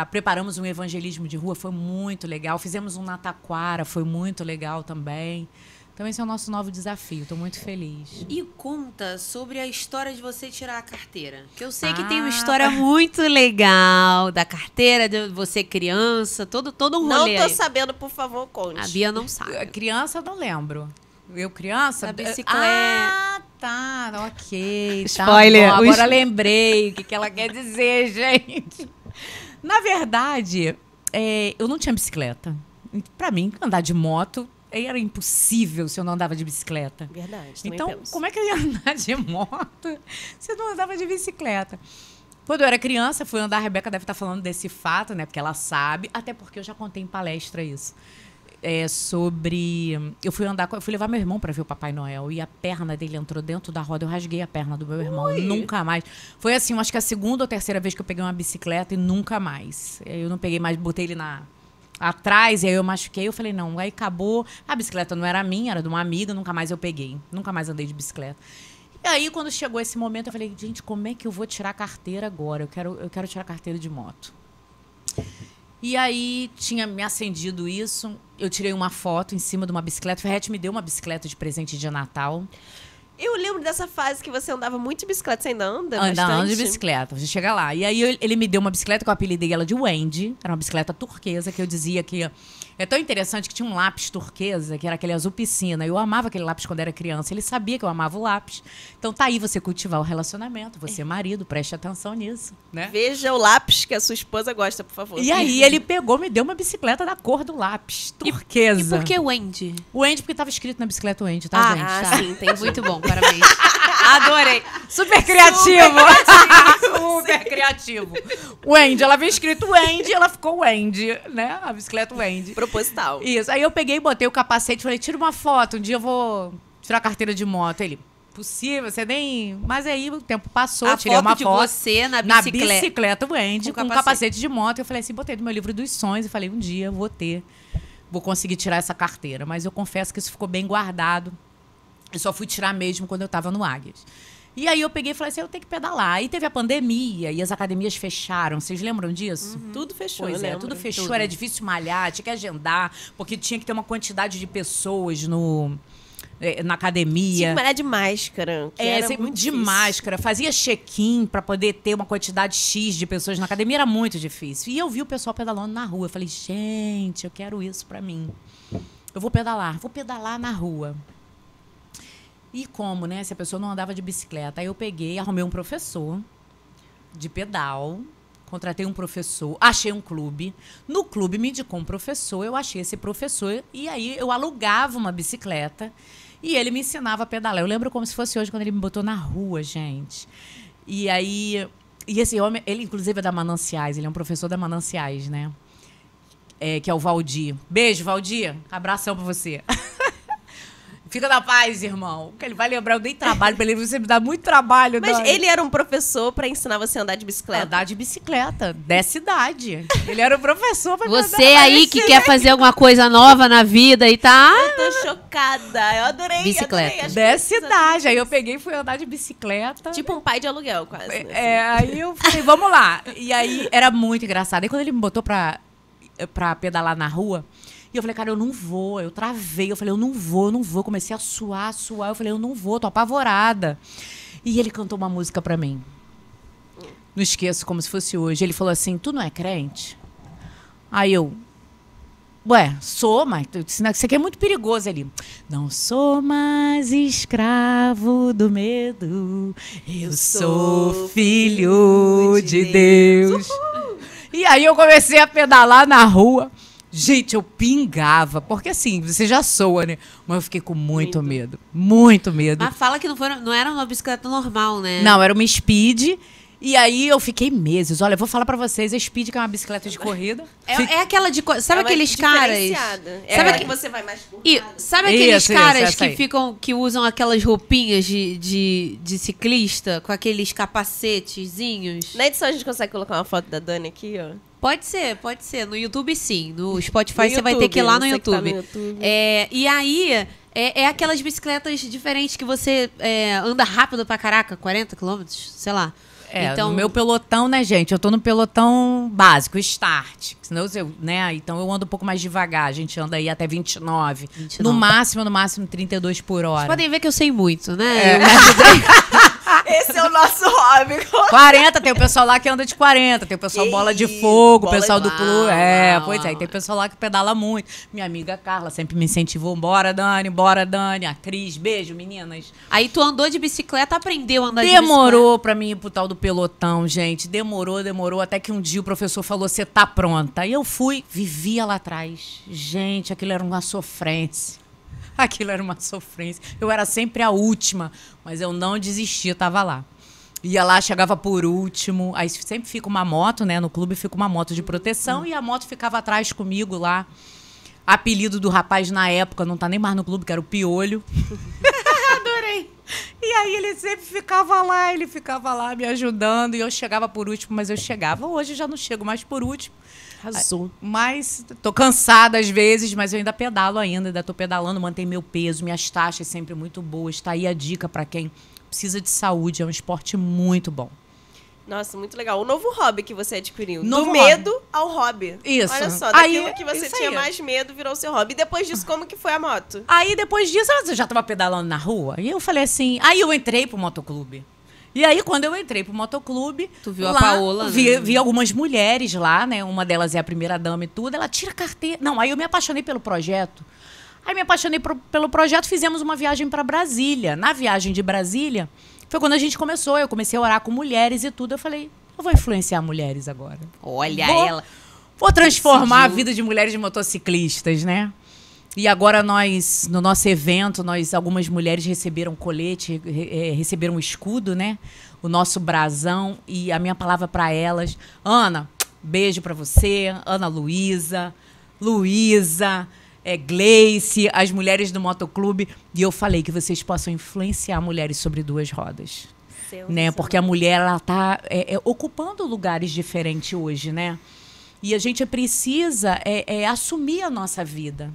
Preparamos um evangelismo de rua, foi muito legal. Fizemos um na Taquara, foi muito legal também. Então esse é o nosso novo desafio, estou muito feliz. E conta sobre a história de você tirar a carteira. Que eu sei que tem uma história muito legal da carteira, de você criança, todo um rolê. Não tô aí. sabendo, por favor, conte. A Bia não sabe. Criança eu não lembro. Eu criança? Da bicicleta. Ah, tá, ok. Spoiler. Tá bom, agora lembrei o que ela quer dizer, gente. Na verdade, eu não tinha bicicleta. Pra mim, andar de moto era impossível se eu não andava de bicicleta. Verdade, Então, penso. como é que eu ia andar de moto se eu não andava de bicicleta? Quando eu era criança, fui andar, a Rebeca deve estar falando desse fato, né? Porque ela sabe, até porque eu já contei em palestra isso. sobre... Eu fui levar meu irmão para ver o Papai Noel e a perna dele entrou dentro da roda. Eu rasguei a perna do meu irmão. Nunca mais. Foi assim, acho que a segunda ou terceira vez que eu peguei uma bicicleta e nunca mais. Eu não peguei mais, botei ele atrás, e aí eu machuquei. Eu falei, não, aí acabou. A bicicleta não era minha, era de uma amiga. Nunca mais eu peguei. Nunca mais andei de bicicleta. E aí, quando chegou esse momento, eu falei, gente, como é que eu vou tirar a carteira agora? Eu quero tirar a carteira de moto. E aí, tinha me acendido isso. Eu tirei uma foto em cima de uma bicicleta. O Ferretti me deu uma bicicleta de presente de Natal. Eu lembro dessa fase que você andava muito de bicicleta. Você ainda anda Andando bastante? de bicicleta. Você chega lá. E aí, ele me deu uma bicicleta que eu apelidei ela de Wendy. Era uma bicicleta turquesa, que eu dizia que... É tão interessante que tinha um lápis turquesa, que era aquele azul piscina. Eu amava aquele lápis quando era criança. Ele sabia que eu amava o lápis. Então tá aí você cultivar o relacionamento. Você, marido, preste atenção nisso, né? Veja o lápis que a sua esposa gosta, por favor. E aí ele pegou, me deu uma bicicleta da cor do lápis, turquesa. E por que Wendy? Wendy, porque tava escrito na bicicleta Wendy, tá, gente? Tá. Sim, entendi. Muito bom, parabéns. Adorei. Super criativo. Super criativo. Wendy, ela veio escrito Wendy, ela ficou Wendy, né? A bicicleta Wendy. Proposital. Isso. Aí eu peguei, botei o capacete e falei, tira uma foto, um dia eu vou tirar a carteira de moto. Ele, possível, você nem... Mas aí o tempo passou, tirei uma de foto. você na Na bicicleta. bicicleta Wendy, com um capacete. capacete de moto. Eu falei assim, botei no meu livro dos sonhos e falei, um dia eu vou conseguir tirar essa carteira. Mas eu confesso que isso ficou bem guardado. Eu só fui tirar mesmo quando eu estava no Águias. E aí eu peguei e falei assim, eu tenho que pedalar. Aí teve a pandemia e as academias fecharam. Vocês lembram disso? Tudo fechou, Pois né? é, tudo fechou. Tudo. Era difícil malhar, tinha que agendar, porque tinha que ter uma quantidade de pessoas na academia. Tinha que malhar de máscara. Que era sempre muito de difícil. máscara, fazia check-in para poder ter uma quantidade X de pessoas na academia, era muito difícil. E eu vi o pessoal pedalando na rua. Eu falei, gente, eu quero isso para mim. Eu vou pedalar na rua. E como, né? Se a pessoa não andava de bicicleta. Aí eu peguei, arrumei um professor de pedal, contratei um professor, achei um clube. No clube me indicou um professor, eu achei esse professor e aí eu alugava uma bicicleta e ele me ensinava a pedalar. Eu lembro como se fosse hoje, quando ele me botou na rua, gente. E aí... E esse homem, ele inclusive é da Mananciais, ele é um professor da Mananciais, né? Que é o Valdir. Beijo, Valdir. Abração pra você. Fica na paz, irmão. Que ele vai lembrar, eu dei trabalho pra ele. Você me dá muito trabalho, Mas Dani. ele era um professor pra ensinar você a andar de bicicleta. Andar de bicicleta, dessa idade. Ele era o professor pra me Você andar, aí mas que sim. quer fazer alguma coisa nova na vida e tá... Eu tô chocada. Eu adorei. Bicicleta. Adorei. Acho Dessa que precisa idade. Aí eu peguei e fui andar de bicicleta. Tipo um pai de aluguel, quase. Né? Aí eu falei, vamos lá. E aí era muito engraçado. Aí quando ele me botou pra pedalar na rua, e eu falei, cara, eu não vou. Eu travei. Eu falei, eu não vou. Comecei a suar. Eu falei, eu não vou, tô apavorada. E ele cantou uma música pra mim. Não esqueço, como se fosse hoje. Ele falou assim, tu não é crente? Aí eu, ué, sou, mas isso aqui é muito perigoso. Ele, não sou mais escravo do medo. Eu sou filho de Deus. E aí eu comecei a pedalar na rua. Gente, eu pingava, porque assim, você já soa, né? Mas eu fiquei com muito medo. Mas fala que não era uma bicicleta normal, né? Não, era uma Speed. E aí eu fiquei meses. Olha, eu vou falar pra vocês, a Speed, que é uma bicicleta de corrida. É aquela de... Sabe Ela é aqueles caras... diferenciada. É Sabe aquela que- que você vai mais por E nada. sabe aqueles Isso, caras essa aí. que usam aquelas roupinhas de ciclista, com aqueles capacetezinhos? Na edição a gente consegue colocar uma foto da Dani aqui, ó. Pode ser. No YouTube sim. No Spotify No você vai ter que ir lá no você que tá YouTube. no YouTube. E aí, é aquelas bicicletas diferentes que você anda rápido pra caraca, 40 km, sei lá. No meu pelotão, né, gente? Eu tô no pelotão básico, start. Senão né? Então eu ando um pouco mais devagar. A gente anda aí até 29. 29. No máximo, 32 por hora. Vocês podem ver que eu sei muito, né? É. Eu me ajudei. Esse é o nosso hobby. 40, tem o pessoal lá que anda de 40, tem o pessoal bola de fogo, o bola pessoal de- do clube. Uau, Pois é, uau. tem o pessoal lá que pedala muito. Minha amiga Carla sempre me incentivou, bora Dani, a Cris, beijo, meninas. Aí tu andou de bicicleta, aprendeu a andar de bicicleta. Demorou pra mim ir pro tal do pelotão, gente. Demorou, até que um dia o professor falou, você tá pronta. E eu fui, vivia lá atrás. Gente, aquilo era uma sofrência. Eu era sempre a última, mas eu não desistia, tava lá. Ia lá, chegava por último. Aí sempre fica uma moto, né? No clube fica uma moto de proteção e a moto ficava atrás comigo lá. Apelido do rapaz na época, não tá nem mais no clube, que era o Piolho. Adorei. E aí ele sempre ficava lá me ajudando. E eu chegava por último, mas eu chegava. Hoje eu já não chego mais por último. Arrasou. Mas tô cansada às vezes, mas eu ainda pedalo ainda tô pedalando, mantenho meu peso, minhas taxas sempre muito boas. Tá aí a dica pra quem precisa de saúde, é um esporte muito bom. Nossa, muito legal. O novo hobby que você adquiriu. Novo Do medo ao hobby. Isso. Olha só, daquilo Aí, que você isso tinha aí. mais medo virou seu hobby. E depois disso, como que foi a moto? Aí depois disso, eu já tava pedalando na rua, e eu falei assim, aí eu entrei pro motoclube. E aí, quando eu entrei pro motoclube... Tu viu a Paola, né? Vi algumas mulheres lá, né? Uma delas é a primeira dama e tudo. Ela tira carteira. Não, aí eu me apaixonei pelo projeto. Aí me apaixonei pelo projeto, fizemos uma viagem para Brasília. Na viagem de Brasília, foi quando a gente começou. Eu comecei a orar com mulheres e tudo. Eu falei, eu vou influenciar mulheres agora. Olha Vou- ela. Vou transformar a Decidiu. vida de mulheres motociclistas, né? E agora nós, no nosso evento, algumas mulheres receberam colete, receberam um escudo, né? O nosso brasão. E a minha palavra para elas, Ana, beijo para você, Ana Luísa, Gleice, as mulheres do motoclube. E eu falei que vocês possam influenciar mulheres sobre duas rodas. Né? Porque a mulher, ela tá ocupando lugares diferentes hoje, né? E a gente precisa assumir a nossa vida.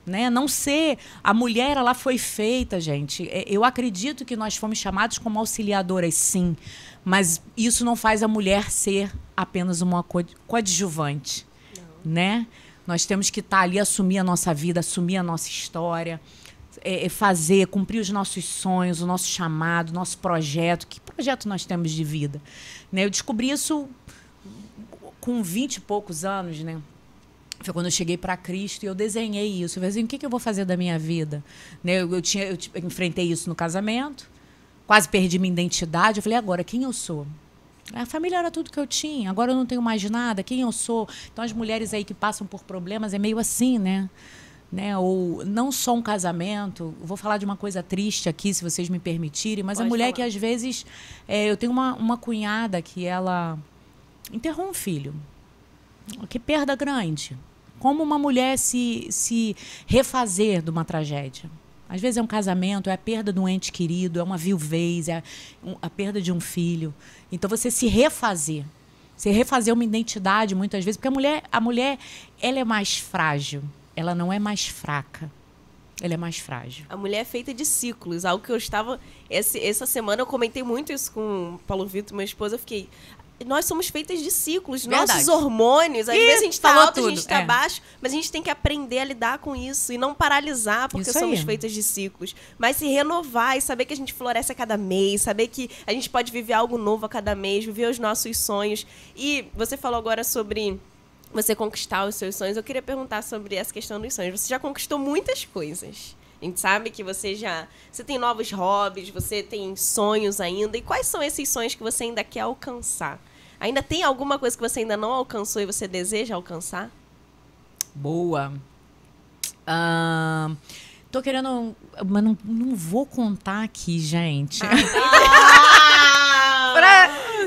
Né? Não ser... A mulher, ela foi feita, gente. Eu acredito que nós fomos chamados como auxiliadoras, sim. Mas isso não faz a mulher ser apenas uma coadjuvante. Né? Nós temos que estar ali, assumir a nossa vida, assumir a nossa história, cumprir os nossos sonhos, o nosso chamado, o nosso projeto. Que projeto nós temos de vida? Né? Eu descobri isso com 20 e poucos anos, né? Foi quando eu cheguei para Cristo e eu desenhei isso. Eu falei assim, o que eu vou fazer da minha vida? Né? Eu enfrentei isso no casamento, quase perdi minha identidade. Eu falei, agora, quem eu sou? A família era tudo que eu tinha, agora eu não tenho mais nada, quem eu sou? Então, as mulheres aí que passam por problemas é meio assim, né? Ou não só um casamento. Vou falar de uma coisa triste aqui, se vocês me permitirem, mas Pode a mulher falar. que, às vezes... eu tenho uma cunhada que ela enterrou um filho. Que perda grande. Como uma mulher se refazer de uma tragédia? Às vezes é um casamento, é a perda de um ente querido, é uma viuvez, é a perda de um filho. Então, você se refazer uma identidade, muitas vezes, porque a mulher ela é mais frágil, ela não é mais fraca. Ela é mais frágil. A mulher é feita de ciclos. Algo que eu estava... Essa semana eu comentei muito isso com o Paulo Vitor, minha esposa. Eu fiquei... Nós somos feitas de ciclos. Verdade. Nossos hormônios, às vezes a gente tá falou alto, a gente tudo, tá baixo, mas a gente tem que aprender a lidar com isso e não paralisar, porque Isso somos aí. feitas de ciclos. Mas se renovar e saber que a gente floresce a cada mês, saber que a gente pode viver algo novo a cada mês, viver os nossos sonhos. E você falou agora sobre você conquistar os seus sonhos. Eu queria perguntar sobre essa questão dos sonhos. Você já conquistou muitas coisas. A gente sabe que você tem novos hobbies, você tem sonhos ainda. E quais são esses sonhos que você ainda quer alcançar? Ainda tem alguma coisa que você ainda não alcançou e você deseja alcançar? Boa. Tô querendo... Mas não vou contar aqui, gente.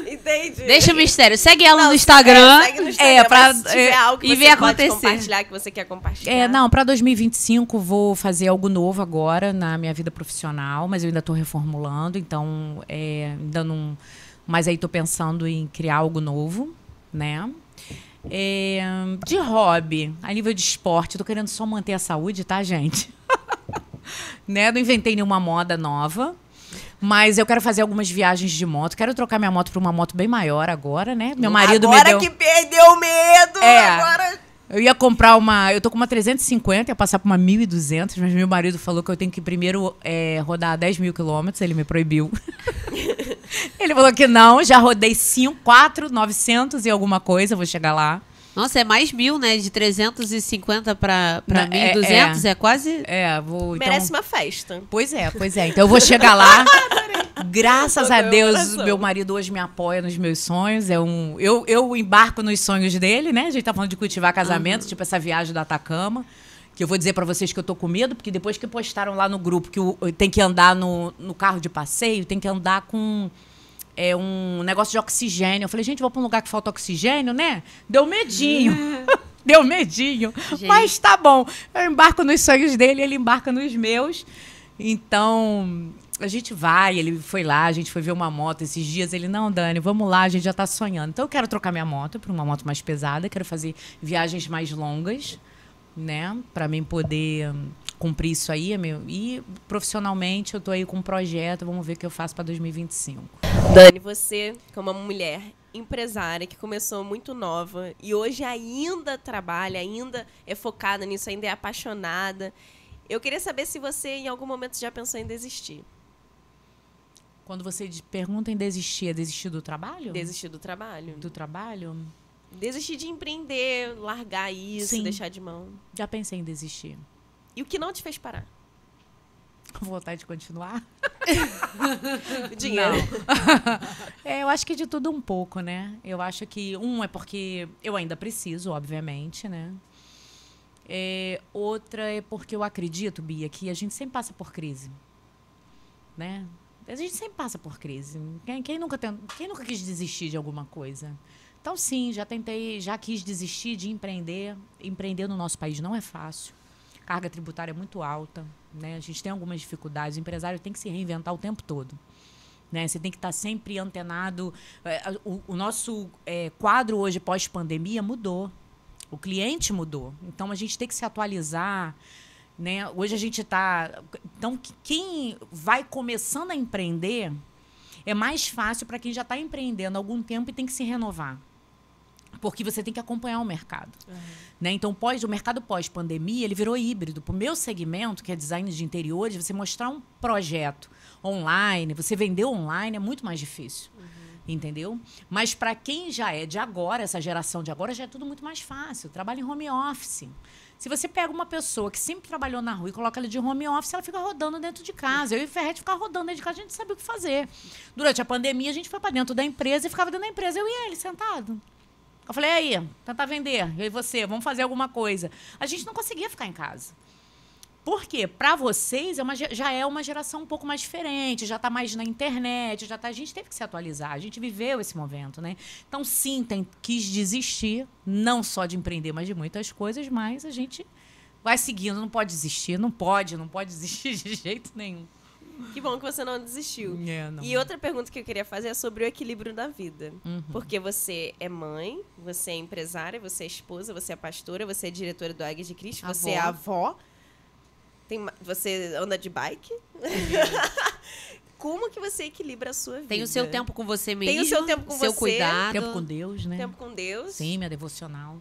Entendi. Deixa o mistério. Segue ela no Não, Instagram. segue no Instagram, mas se tiver algo que e você ver pode acontecer. compartilhar, que você quer compartilhar. Não, para 2025 vou fazer algo novo agora na minha vida profissional, mas eu ainda tô reformulando, então ainda não... Mas aí tô pensando em criar algo novo, né? De hobby, a nível de esporte, tô querendo só manter a saúde, tá, gente? Né? Não inventei nenhuma moda nova. Mas eu quero fazer algumas viagens de moto. Quero trocar minha moto por uma moto bem maior agora, né? Meu marido agora me deu... que perdeu o medo! Agora... Eu ia comprar uma... Eu tô com uma 350, ia passar por uma 1.200, mas meu marido falou que eu tenho que primeiro rodar 10 mil quilômetros. Ele me proibiu. Ele falou que não. Já rodei 4, 900 e alguma coisa. Vou chegar lá. Nossa, é mais 1.000, né? De 350 pra 1.200, é quase... Vou... Merece então... uma festa. Pois é. Então eu vou chegar lá. Graças a Deus, coração. meu marido hoje me apoia nos meus sonhos. Eu embarco nos sonhos dele, né? A gente tá falando de cultivar casamento, tipo essa viagem do Atacama. Que eu vou dizer pra vocês que eu tô com medo, porque depois que postaram lá no grupo que tem que andar no carro de passeio, tem que andar com... um negócio de oxigênio. Eu falei, gente, vou pra um lugar que falta oxigênio, né? Deu medinho. Deu medinho. Gente. Mas tá bom. Eu embarco nos sonhos dele, ele embarca nos meus. Então, a gente vai, ele foi lá, a gente foi ver uma moto esses dias. Ele, não, Dani, vamos lá, a gente já tá sonhando. Então, eu quero trocar minha moto por uma moto mais pesada, quero fazer viagens mais longas, né? Pra mim poder cumprir isso aí. E profissionalmente, eu tô aí com um projeto, vamos ver o que eu faço pra 2025. Dani, você, como uma mulher empresária que começou muito nova e hoje ainda trabalha, ainda é focada nisso, ainda é apaixonada. Eu queria saber se você, em algum momento, já pensou em desistir. Quando você pergunta em desistir, é desistir do trabalho? Desistir do trabalho. Do trabalho? Desistir de empreender, largar isso, Sim. deixar de mão. Já pensei em desistir. E o que não te fez parar? Vontade de continuar? Dinheiro. Eu acho que de tudo um pouco, né? Eu acho que, é porque eu ainda preciso, obviamente, né? Outra é porque eu acredito, Bia, que a gente sempre passa por crise, né? A gente sempre passa por crise. Quem nunca quis desistir de alguma coisa? Então, sim, já quis desistir de empreender. Empreender no nosso país não é fácil. Carga tributária é muito alta, né? A gente tem algumas dificuldades. O empresário tem que se reinventar o tempo todo, né? Você tem que estar sempre antenado. O nosso quadro hoje pós-pandemia mudou. O cliente mudou. Então, a gente tem que se atualizar, né? Hoje a gente está... Então, quem vai começando a empreender é mais fácil para quem já está empreendendo há algum tempo e tem que se renovar. Porque você tem que acompanhar o mercado. Né? Então, o mercado pós-pandemia, ele virou híbrido. Para o meu segmento, que é design de interiores, você mostrar um projeto online, você vender online é muito mais difícil. Entendeu? Mas para quem já é de agora, essa geração de agora, já é tudo muito mais fácil. Trabalha em home office. Se você pega uma pessoa que sempre trabalhou na rua e coloca ela de home office, ela fica rodando dentro de casa. Eu e o Ferretti ficar rodando dentro de casa, a gente sabia o que fazer. Durante a pandemia, a gente foi para dentro da empresa e ficava dentro da empresa, eu e ele, sentado. Eu falei, aí, tentar vender, eu e você, vamos fazer alguma coisa. A gente não conseguia ficar em casa. Por quê? Para vocês, já é uma geração um pouco mais diferente, já está mais na internet, a gente teve que se atualizar, a gente viveu esse momento, né? Então, sim, quis desistir, não só de empreender, mas de muitas coisas, mas a gente vai seguindo, não pode desistir, não pode desistir de jeito nenhum. Que bom que você não desistiu. Não. E outra pergunta que eu queria fazer é sobre o equilíbrio da vida. Porque você é mãe, você é empresária, você é esposa, você é pastora, você é diretora do Águia de Cristo, você é avó. Você anda de bike? Como que você equilibra a sua vida? Tem o seu tempo com você mesmo. Tem o seu tempo com seu você. cuidado. Tempo com Deus, né? Tempo com Deus. Sim, minha devocional.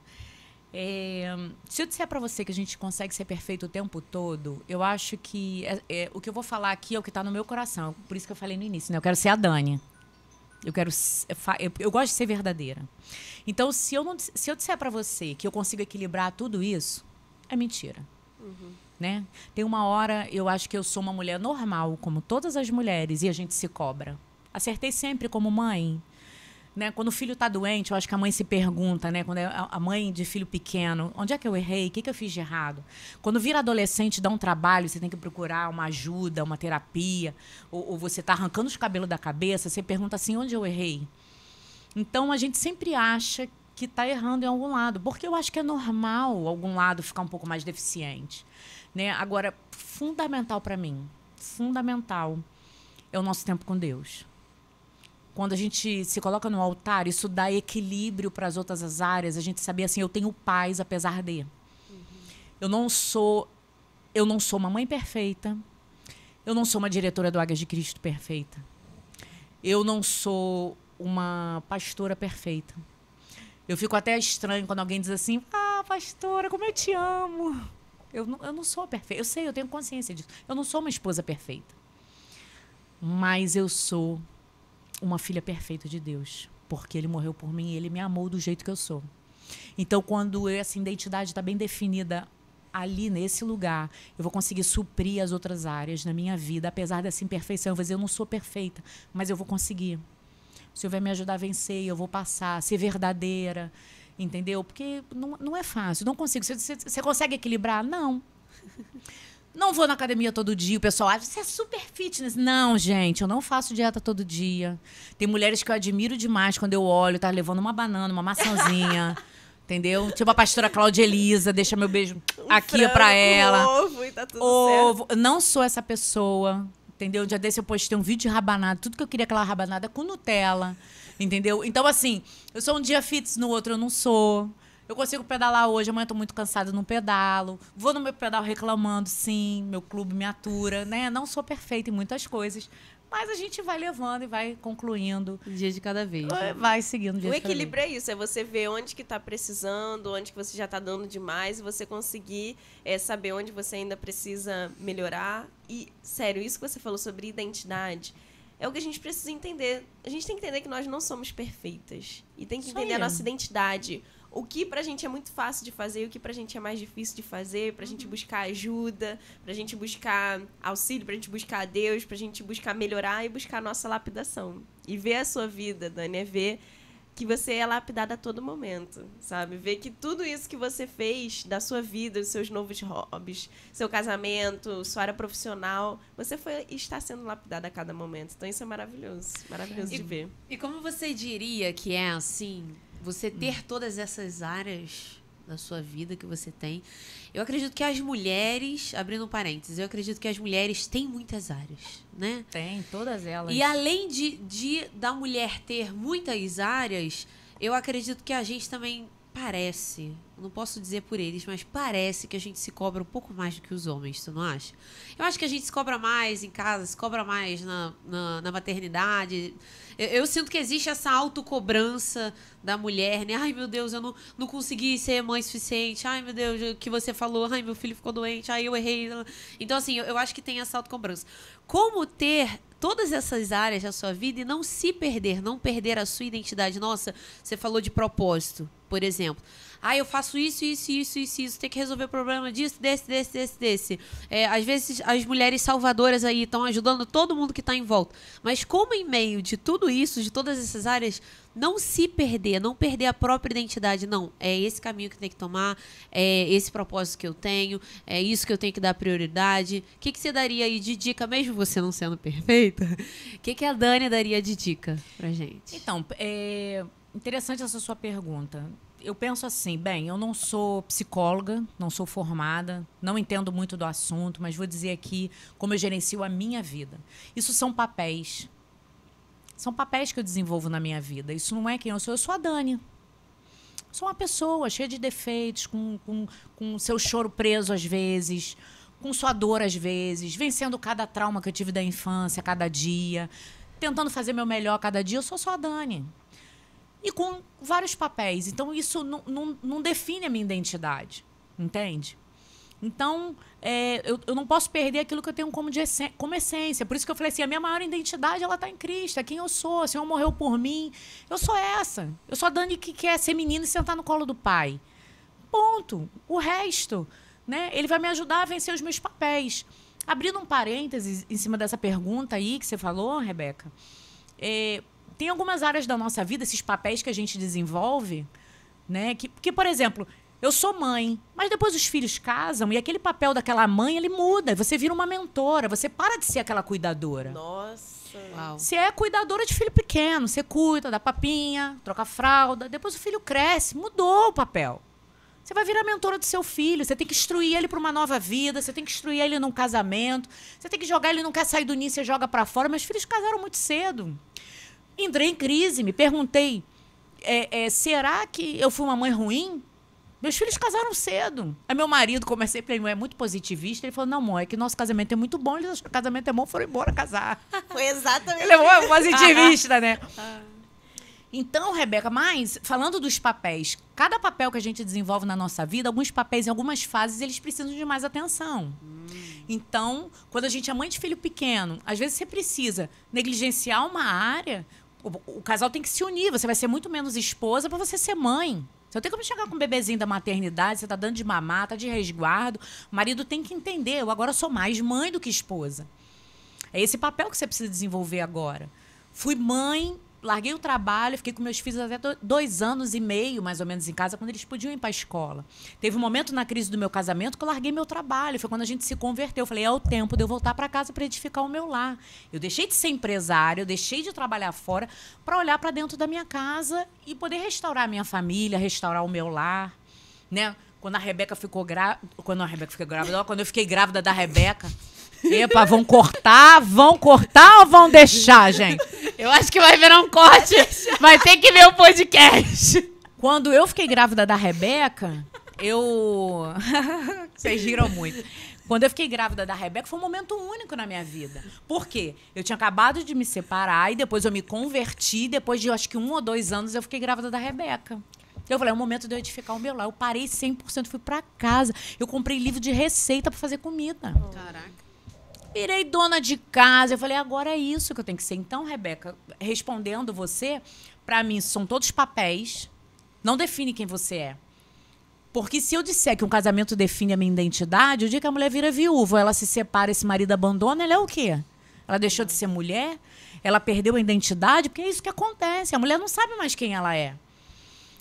Se eu disser para você que a gente consegue ser perfeito o tempo todo, eu acho que o que eu vou falar aqui é o que está no meu coração. Por isso que eu falei no início, né? Eu quero ser a Dani. Eu gosto de ser verdadeira. Então, se eu disser para você que eu consigo equilibrar tudo isso, é mentira. Né? Tem uma hora, eu acho que eu sou uma mulher normal, como todas as mulheres, e a gente se cobra. Acertei sempre como mãe. Né? Quando o filho está doente, eu acho que a mãe se pergunta, né? Quando é a mãe de filho pequeno, onde é que eu errei? O que eu fiz de errado? Quando vira adolescente, dá um trabalho, você tem que procurar uma ajuda, uma terapia, ou você está arrancando os cabelos da cabeça, você pergunta assim, onde eu errei? Então, a gente sempre acha que está errando em algum lado, porque eu acho que é normal algum lado ficar um pouco mais deficiente. Né? Agora, fundamental para mim, é o nosso tempo com Deus. Quando a gente se coloca no altar, isso dá equilíbrio para as outras áreas. A gente sabia assim, eu tenho paz apesar de. Eu não sou uma mãe perfeita. Eu não sou uma diretora do Águias de Cristo perfeita. Eu não sou uma pastora perfeita. Eu fico até estranho quando alguém diz assim, pastora, como eu te amo. Eu não sou perfeita. Eu sei, eu tenho consciência disso. Eu não sou uma esposa perfeita. Mas eu sou uma filha perfeita de Deus. Porque Ele morreu por mim e Ele me amou do jeito que eu sou. Então, quando essa identidade está bem definida ali, nesse lugar, eu vou conseguir suprir as outras áreas na minha vida. Apesar dessa imperfeição, eu vou dizer, eu não sou perfeita, mas eu vou conseguir. O Senhor vai me ajudar a vencer, eu vou passar, ser verdadeira. Entendeu? Porque não é fácil, não consigo. Você consegue equilibrar? Não. Não vou na academia todo dia, o pessoal acha, você é super fitness. Não, gente, eu não faço dieta todo dia. Tem mulheres que eu admiro demais quando eu olho, tá levando uma banana, uma maçãzinha. entendeu? Tipo a pastora Cláudia Elisa, deixa meu beijo aqui frango pra com ela. ovo e tá tudo certo. Não sou essa pessoa, entendeu? Um dia desse eu postei um vídeo de rabanada, tudo que eu queria aquela rabanada com Nutella, entendeu? Então, assim, eu sou um dia fitness, no outro eu não sou. Eu consigo pedalar hoje, amanhã eu tô muito cansada, não pedalo. Vou no meu pedal reclamando, sim, meu clube me atura, né? Não sou perfeita em muitas coisas, mas a gente vai levando e vai concluindo. Um dia de cada vez. Vai seguindo um dia O de cada vez. equilíbrio é isso, é você ver onde que tá precisando, onde que você já tá dando demais, e você conseguir saber onde você ainda precisa melhorar. E, sério, isso que você falou sobre identidade é o que a gente precisa entender. A gente tem que entender que nós não somos perfeitas. E tem que Isso entender aí. a nossa identidade. O que pra gente é muito fácil de fazer, o que pra gente é mais difícil de fazer, pra gente buscar ajuda, pra gente buscar auxílio, pra gente buscar Deus, pra gente buscar melhorar e buscar a nossa lapidação. E ver a sua vida, Dani, é ver que você é lapidada a todo momento, sabe? Ver que tudo isso que você fez da sua vida, os seus novos hobbies, seu casamento, sua área profissional, você está sendo lapidada a cada momento. Então isso é maravilhoso de ver. E como você diria que é assim, você ter todas essas áreas da sua vida que você tem? Eu acredito que as mulheres, abrindo um parênteses, eu acredito que as mulheres têm muitas áreas, né? Tem, todas elas. E além da mulher ter muitas áreas, eu acredito que a gente também parece, não posso dizer por eles, mas parece que a gente se cobra um pouco mais do que os homens, tu não acha? Eu acho que a gente se cobra mais em casa, se cobra mais na maternidade. Eu sinto que existe essa autocobrança da mulher, né? Ai, meu Deus, eu não consegui ser mãe suficiente. Ai, meu Deus, o que você falou. Ai, meu filho ficou doente. Ai, eu errei. Então, assim, eu acho que tem essa autocobrança. Como ter todas essas áreas da sua vida e não se perder, não perder a sua identidade? Nossa, você falou de propósito, por exemplo. Ah, eu faço isso, tem que resolver o problema disso, desse. Às vezes as mulheres salvadoras aí estão ajudando todo mundo que está em volta. Mas como em meio de tudo isso, de todas essas áreas, não se perder, não perder a própria identidade? Não, é esse caminho que tem que tomar, é esse propósito que eu tenho, é isso que eu tenho que dar prioridade. O que você daria aí de dica, mesmo você não sendo perfeita? O que a Dani daria de dica pra gente? Então, interessante essa sua pergunta. Eu penso assim, bem, eu não sou psicóloga, não sou formada, não entendo muito do assunto, mas vou dizer aqui como eu gerencio a minha vida. Isso são papéis. São papéis que eu desenvolvo na minha vida. Isso não é quem eu sou a Dani. Sou uma pessoa cheia de defeitos, com seu choro preso às vezes, com sua dor às vezes, vencendo cada trauma que eu tive da infância, cada dia, tentando fazer meu melhor cada dia. Eu sou só a Dani. E com vários papéis. Então, isso não define a minha identidade. Entende? Então, eu não posso perder aquilo que eu tenho como essência. Por isso que eu falei assim, a minha maior identidade, ela está em Cristo. É quem eu sou. O Senhor morreu por mim. Eu sou essa. Eu sou a Dani que quer ser menina e sentar no colo do pai. Ponto. O resto, né? Ele vai me ajudar a vencer os meus papéis. Abrindo um parênteses em cima dessa pergunta aí que você falou, Rebeca, tem algumas áreas da nossa vida, esses papéis que a gente desenvolve, né? Que, por exemplo, eu sou mãe, mas depois os filhos casam e aquele papel daquela mãe, ele muda. Você vira uma mentora, você para de ser aquela cuidadora. Nossa. Uau. Você é cuidadora de filho pequeno, você cuida, dá papinha, troca fralda, depois o filho cresce, mudou o papel. Você vai virar mentora do seu filho, você tem que instruir ele para uma nova vida, você tem que instruir ele num casamento, você tem que jogar, ele não quer sair do ninho, você joga para fora. Meus filhos casaram muito cedo. Entrei em crise, me perguntei, será que eu fui uma mãe ruim? Meus filhos casaram cedo. Aí meu marido, comecei, porque ele é muito positivista, ele falou, não, amor, é que nosso casamento é muito bom, eles acham que o casamento é bom, foram embora casar. Foi exatamente Ele é positivista, né? Então, Rebeca, mas falando dos papéis, cada papel que a gente desenvolve na nossa vida, alguns papéis em algumas fases, eles precisam de mais atenção. Então, quando a gente é mãe de filho pequeno, às vezes você precisa negligenciar uma área, o casal tem que se unir, você vai ser muito menos esposa para você ser mãe. Você não tem como chegar com um bebezinho da maternidade, você tá dando de mamar, tá de resguardo, o marido tem que entender, eu agora sou mais mãe do que esposa. É esse papel que você precisa desenvolver agora. Fui mãe larguei o trabalho, fiquei com meus filhos até 2 anos e meio, mais ou menos, em casa, quando eles podiam ir para a escola. Teve um momento na crise do meu casamento que eu larguei meu trabalho. Foi quando a gente se converteu. Eu falei, é o tempo de eu voltar para casa para edificar o meu lar. Eu deixei de ser empresária, eu deixei de trabalhar fora para olhar para dentro da minha casa e poder restaurar a minha família, restaurar o meu lar, né? Quando eu fiquei grávida da Rebeca. Epa, vão cortar ou vão deixar, gente? Eu acho que vai virar um corte. Vai ter que ver o podcast. Quando eu fiquei grávida da Rebeca, Vocês riram muito. Quando eu fiquei grávida da Rebeca, foi um momento único na minha vida. Por quê? Eu tinha acabado de me separar e depois eu me converti. Depois de, acho que 1 ou 2 anos, eu fiquei grávida da Rebeca. Eu falei, é o momento de eu edificar o meu lar. Eu parei 100%, fui pra casa. Eu comprei livro de receita pra fazer comida. Caraca. Virei dona de casa. Eu falei, agora é isso que eu tenho que ser. Então, Rebeca, respondendo você, pra mim, são todos papéis. Não define quem você é. Porque se eu disser que um casamento define a minha identidade, o dia que a mulher vira viúva, ela se separa, esse marido abandona, ela é o quê? Ela deixou de ser mulher? Ela perdeu a identidade? Porque é isso que acontece. A mulher não sabe mais quem ela é.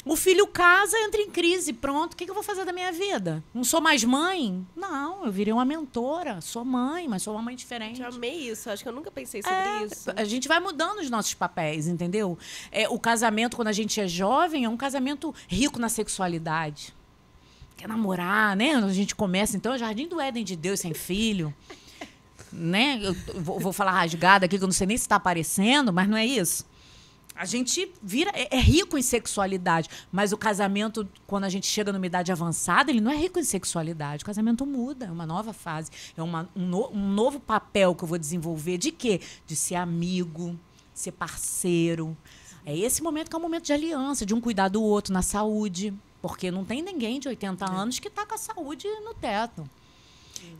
O filho casa, entra em crise, pronto. O que eu vou fazer da minha vida? Não sou mais mãe? Não, eu virei uma mentora. Sou mãe, mas sou uma mãe diferente. Eu amei isso. Acho que eu nunca pensei sobre isso. A gente vai mudando os nossos papéis, entendeu? O casamento, quando a gente é jovem, é um casamento rico na sexualidade. Quer namorar, né? A gente começa, então, é o Jardim do Éden de Deus sem filho. Né? Eu vou falar rasgada aqui, que eu não sei nem se está aparecendo, mas não é isso. A gente vira... É rico em sexualidade, mas o casamento, quando a gente chega numa idade avançada, ele não é rico em sexualidade. O casamento muda, é uma nova fase. É um novo papel que eu vou desenvolver. De quê? De ser amigo, ser parceiro. É esse momento que é um momento de aliança, de um cuidar do outro na saúde. Porque não tem ninguém de 80 anos que está com a saúde no teto.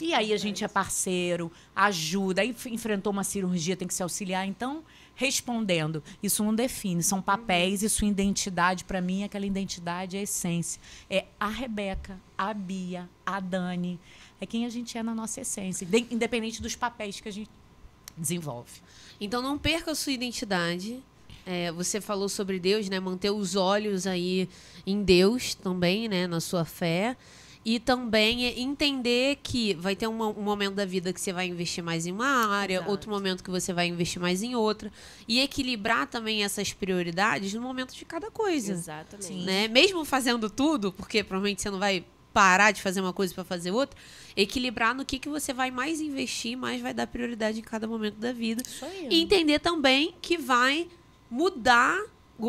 E aí a gente é parceiro, ajuda, aí enfrentou uma cirurgia, tem que se auxiliar. Então, respondendo, isso não define, são papéis e sua identidade, para mim, aquela identidade é a essência. É a Rebeca, a Bia, a Dani, é quem a gente é na nossa essência, independente dos papéis que a gente desenvolve. Então, não perca a sua identidade. Você falou sobre Deus, né? Manter os olhos aí em Deus também, né? Na sua fé. E também entender que vai ter um momento da vida que você vai investir mais em uma área, Exato. Outro momento que você vai investir mais em outra. E equilibrar também essas prioridades no momento de cada coisa. Exatamente. Né? Mesmo fazendo tudo, porque provavelmente você não vai parar de fazer uma coisa para fazer outra, equilibrar no que você vai mais investir, mais vai dar prioridade em cada momento da vida. Isso aí. E entender também que vai mudar,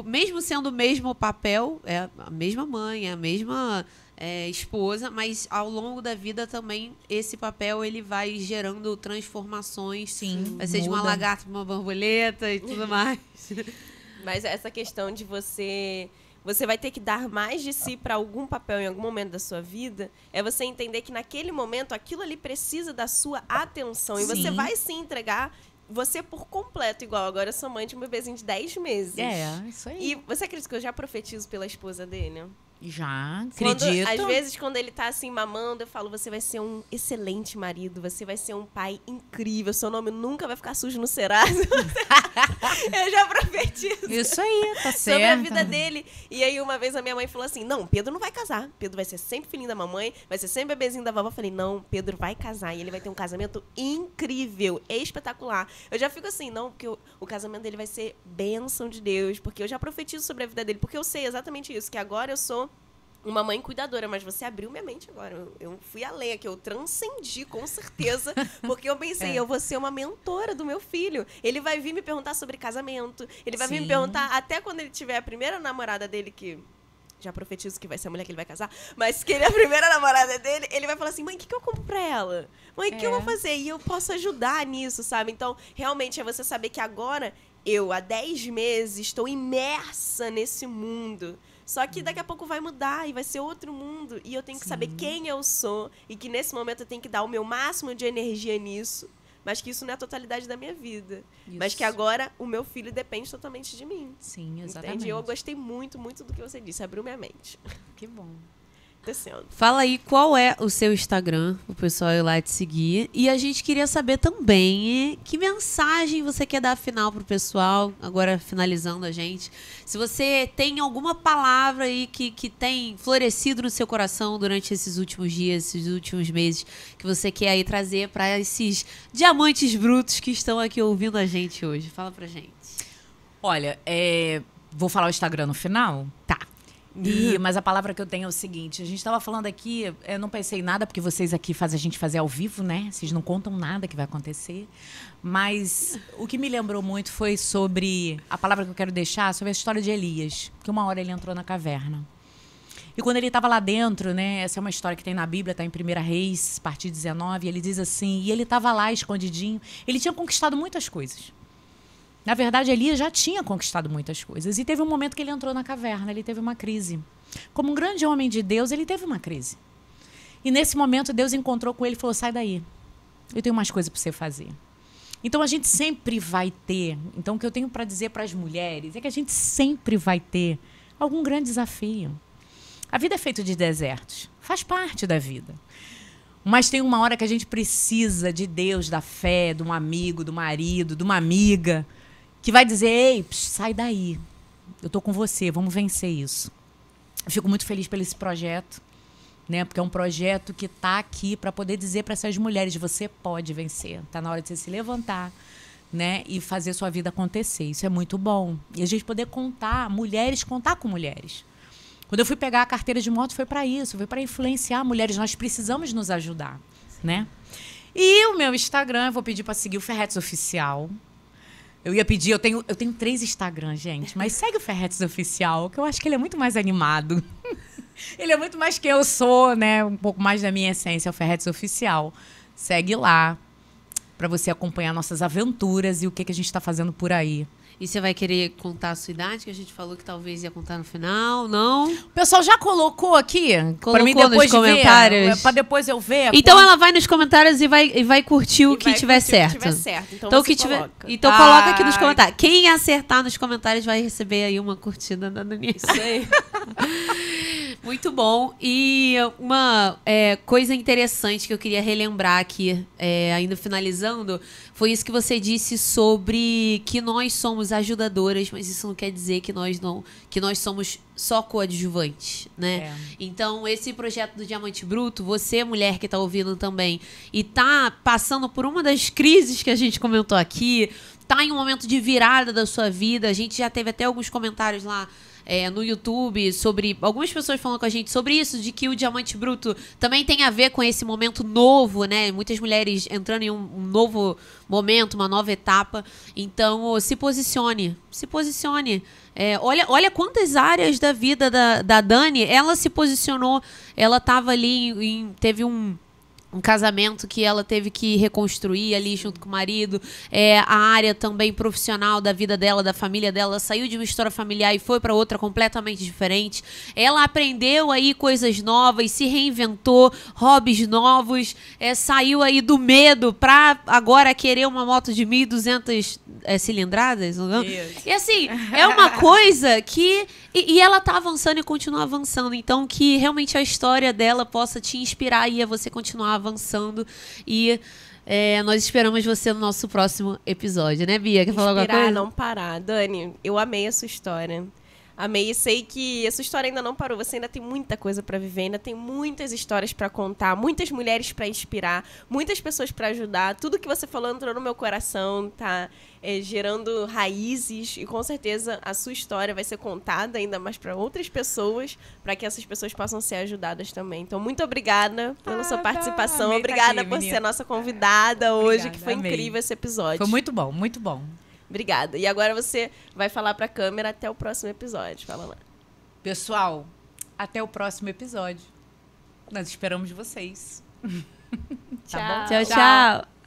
mesmo sendo o mesmo papel, é a mesma mãe, é a mesma esposa, mas ao longo da vida também esse papel ele vai gerando transformações. Sim, vai ser de uma muda. lagarta para uma borboleta e tudo mais. Mas essa questão de você vai ter que dar mais de si para algum papel em algum momento da sua vida, é você entender que naquele momento aquilo ali precisa da sua atenção. E você Sim. vai se entregar você por completo, igual agora eu sou mãe de um bebezinho de 10 meses. Isso aí. E você acredita que eu já profetizo pela esposa dele? Já, Quando, acredito. às vezes, quando ele tá assim mamando, eu falo, você vai ser um excelente marido, você vai ser um pai incrível, seu nome nunca vai ficar sujo no Serasa. Eu já profetizo. Isso aí, tá certo. Sobre a vida dele. E aí, uma vez, a minha mãe falou assim, não, Pedro não vai casar. Pedro vai ser sempre filhinho da mamãe, vai ser sempre bebezinho da vovó. Eu falei, não, Pedro vai casar. E ele vai ter um casamento incrível, espetacular. Eu já fico assim, não, porque o casamento dele vai ser bênção de Deus, porque eu já profetizo sobre a vida dele, porque eu sei exatamente isso, que agora eu sou uma mãe cuidadora, mas você abriu minha mente agora. Eu fui além aqui, eu transcendi, com certeza, porque eu pensei, eu vou ser uma mentora do meu filho. Ele vai vir me perguntar sobre casamento, ele vai vir me Sim. perguntar, até quando ele tiver a primeira namorada dele, que já profetizo que vai ser a mulher que ele vai casar, mas que ele é a primeira namorada dele, ele vai falar assim, mãe, o que eu compro pra ela? Mãe, o que eu vou fazer? E eu posso ajudar nisso, sabe? Então, realmente, é você saber que agora, eu, há 10 meses, estou imersa nesse mundo. Só que daqui a pouco vai mudar e vai ser outro mundo. E eu tenho que saber quem eu sou. E que nesse momento eu tenho que dar o meu máximo de energia nisso. Mas que isso não é a totalidade da minha vida. Isso. Mas que agora o meu filho depende totalmente de mim. Sim, exatamente. Entende? Eu gostei muito, muito do que você disse. Abriu minha mente. Que bom. acontecendo. Fala aí qual é o seu Instagram, o pessoal ir lá te seguir. E a gente queria saber também que mensagem você quer dar final pro pessoal, agora finalizando a gente. Se você tem alguma palavra aí que tem florescido no seu coração durante esses últimos dias, esses últimos meses, que você quer aí trazer para esses diamantes brutos que estão aqui ouvindo a gente hoje. Fala pra gente. Olha, vou falar o Instagram no final? Tá. Mas a palavra que eu tenho é o seguinte, a gente estava falando aqui, eu não pensei em nada, porque vocês aqui fazem a gente fazer ao vivo, né? Vocês não contam nada que vai acontecer. Mas o que me lembrou muito foi sobre, a palavra que eu quero deixar, sobre a história de Elias. Que uma hora ele entrou na caverna. E quando ele estava lá dentro, né? Essa é uma história que tem na Bíblia, está em 1 Reis, parte 19, ele diz assim, e ele estava lá escondidinho, ele tinha conquistado muitas coisas. Na verdade, Elias já tinha conquistado muitas coisas. E teve um momento que ele entrou na caverna, ele teve uma crise. Como um grande homem de Deus, ele teve uma crise. E nesse momento, Deus encontrou com ele e falou, sai daí. Eu tenho mais coisas para você fazer. Então, a gente sempre vai ter... Então, o que eu tenho para dizer para as mulheres é que a gente sempre vai ter algum grande desafio. A vida é feita de desertos. Faz parte da vida. Mas tem uma hora que a gente precisa de Deus, da fé, de um amigo, do marido, de uma amiga... que vai dizer, ei, sai daí, eu tô com você, vamos vencer isso. Eu fico muito feliz pelo esse projeto, né? Porque é um projeto que tá aqui para poder dizer para essas mulheres, você pode vencer, tá na hora de você se levantar, né? E fazer sua vida acontecer, isso é muito bom. E a gente poder contar com mulheres. Quando eu fui pegar a carteira de moto foi para isso, foi para influenciar mulheres, nós precisamos nos ajudar, né? E o meu Instagram, eu vou pedir para seguir o Ferretes Oficial. Eu ia pedir, eu tenho 3 Instagrams, gente, mas segue o Ferretes Oficial, que eu acho que ele é muito mais animado. Ele é muito mais quem eu sou, né? Um pouco mais da minha essência, é o Ferretes Oficial. Segue lá, para você acompanhar nossas aventuras e o que a gente está fazendo por aí. E você vai querer contar a sua idade, que a gente falou que talvez ia contar no final, não? O pessoal já colocou aqui? Colocou mim depois nos de comentários? Para depois eu ver? Então ela vai nos comentários e vai curtir o que tiver certo. Então que coloca. Então coloca aqui nos comentários. Quem acertar nos comentários vai receber aí uma curtida da Daniela. Isso aí. Muito bom. E uma coisa interessante que eu queria relembrar aqui, ainda finalizando, foi isso que você disse sobre que nós somos ajudadoras, mas isso não quer dizer que nós somos só coadjuvantes, né? Então, esse projeto do Diamante Bruto, você, mulher que está ouvindo também, e tá passando por uma das crises que a gente comentou aqui, tá em um momento de virada da sua vida, a gente já teve até alguns comentários lá no YouTube, sobre algumas pessoas falando com a gente sobre isso, de que o Diamante Bruto também tem a ver com esse momento novo, né? Muitas mulheres entrando em um novo momento, uma nova etapa. Então, se posicione. Olha quantas áreas da vida da Dani ela se posicionou. Ela estava ali, teve um casamento que ela teve que reconstruir ali junto com o marido, a área também profissional da vida dela, da família dela, saiu de uma história familiar e foi para outra completamente diferente. Ela aprendeu aí coisas novas, se reinventou, hobbies novos, saiu aí do medo para agora querer uma moto de 1.200 cilindradas. Não? E assim, é uma coisa que... E ela tá avançando e continua avançando. Então, que realmente a história dela possa te inspirar e a você continuar avançando. E nós esperamos você no nosso próximo episódio, né, Bia? Quer falar alguma coisa? Inspirar, não parar. Dani, eu amei a sua história. Amei e sei que essa história ainda não parou. Você ainda tem muita coisa para viver, ainda tem muitas histórias para contar, muitas mulheres para inspirar, muitas pessoas para ajudar. Tudo que você falou entrou no meu coração, tá gerando raízes e com certeza a sua história vai ser contada ainda mais para outras pessoas, para que essas pessoas possam ser ajudadas também. Então, muito obrigada pela sua participação. Obrigada por ser nossa convidada hoje, que foi incrível esse episódio. Foi muito bom, muito bom. Obrigada. E agora você vai falar pra câmera até o próximo episódio. Fala lá. Pessoal, até o próximo episódio. Nós esperamos vocês. Tchau. Tchau, tchau.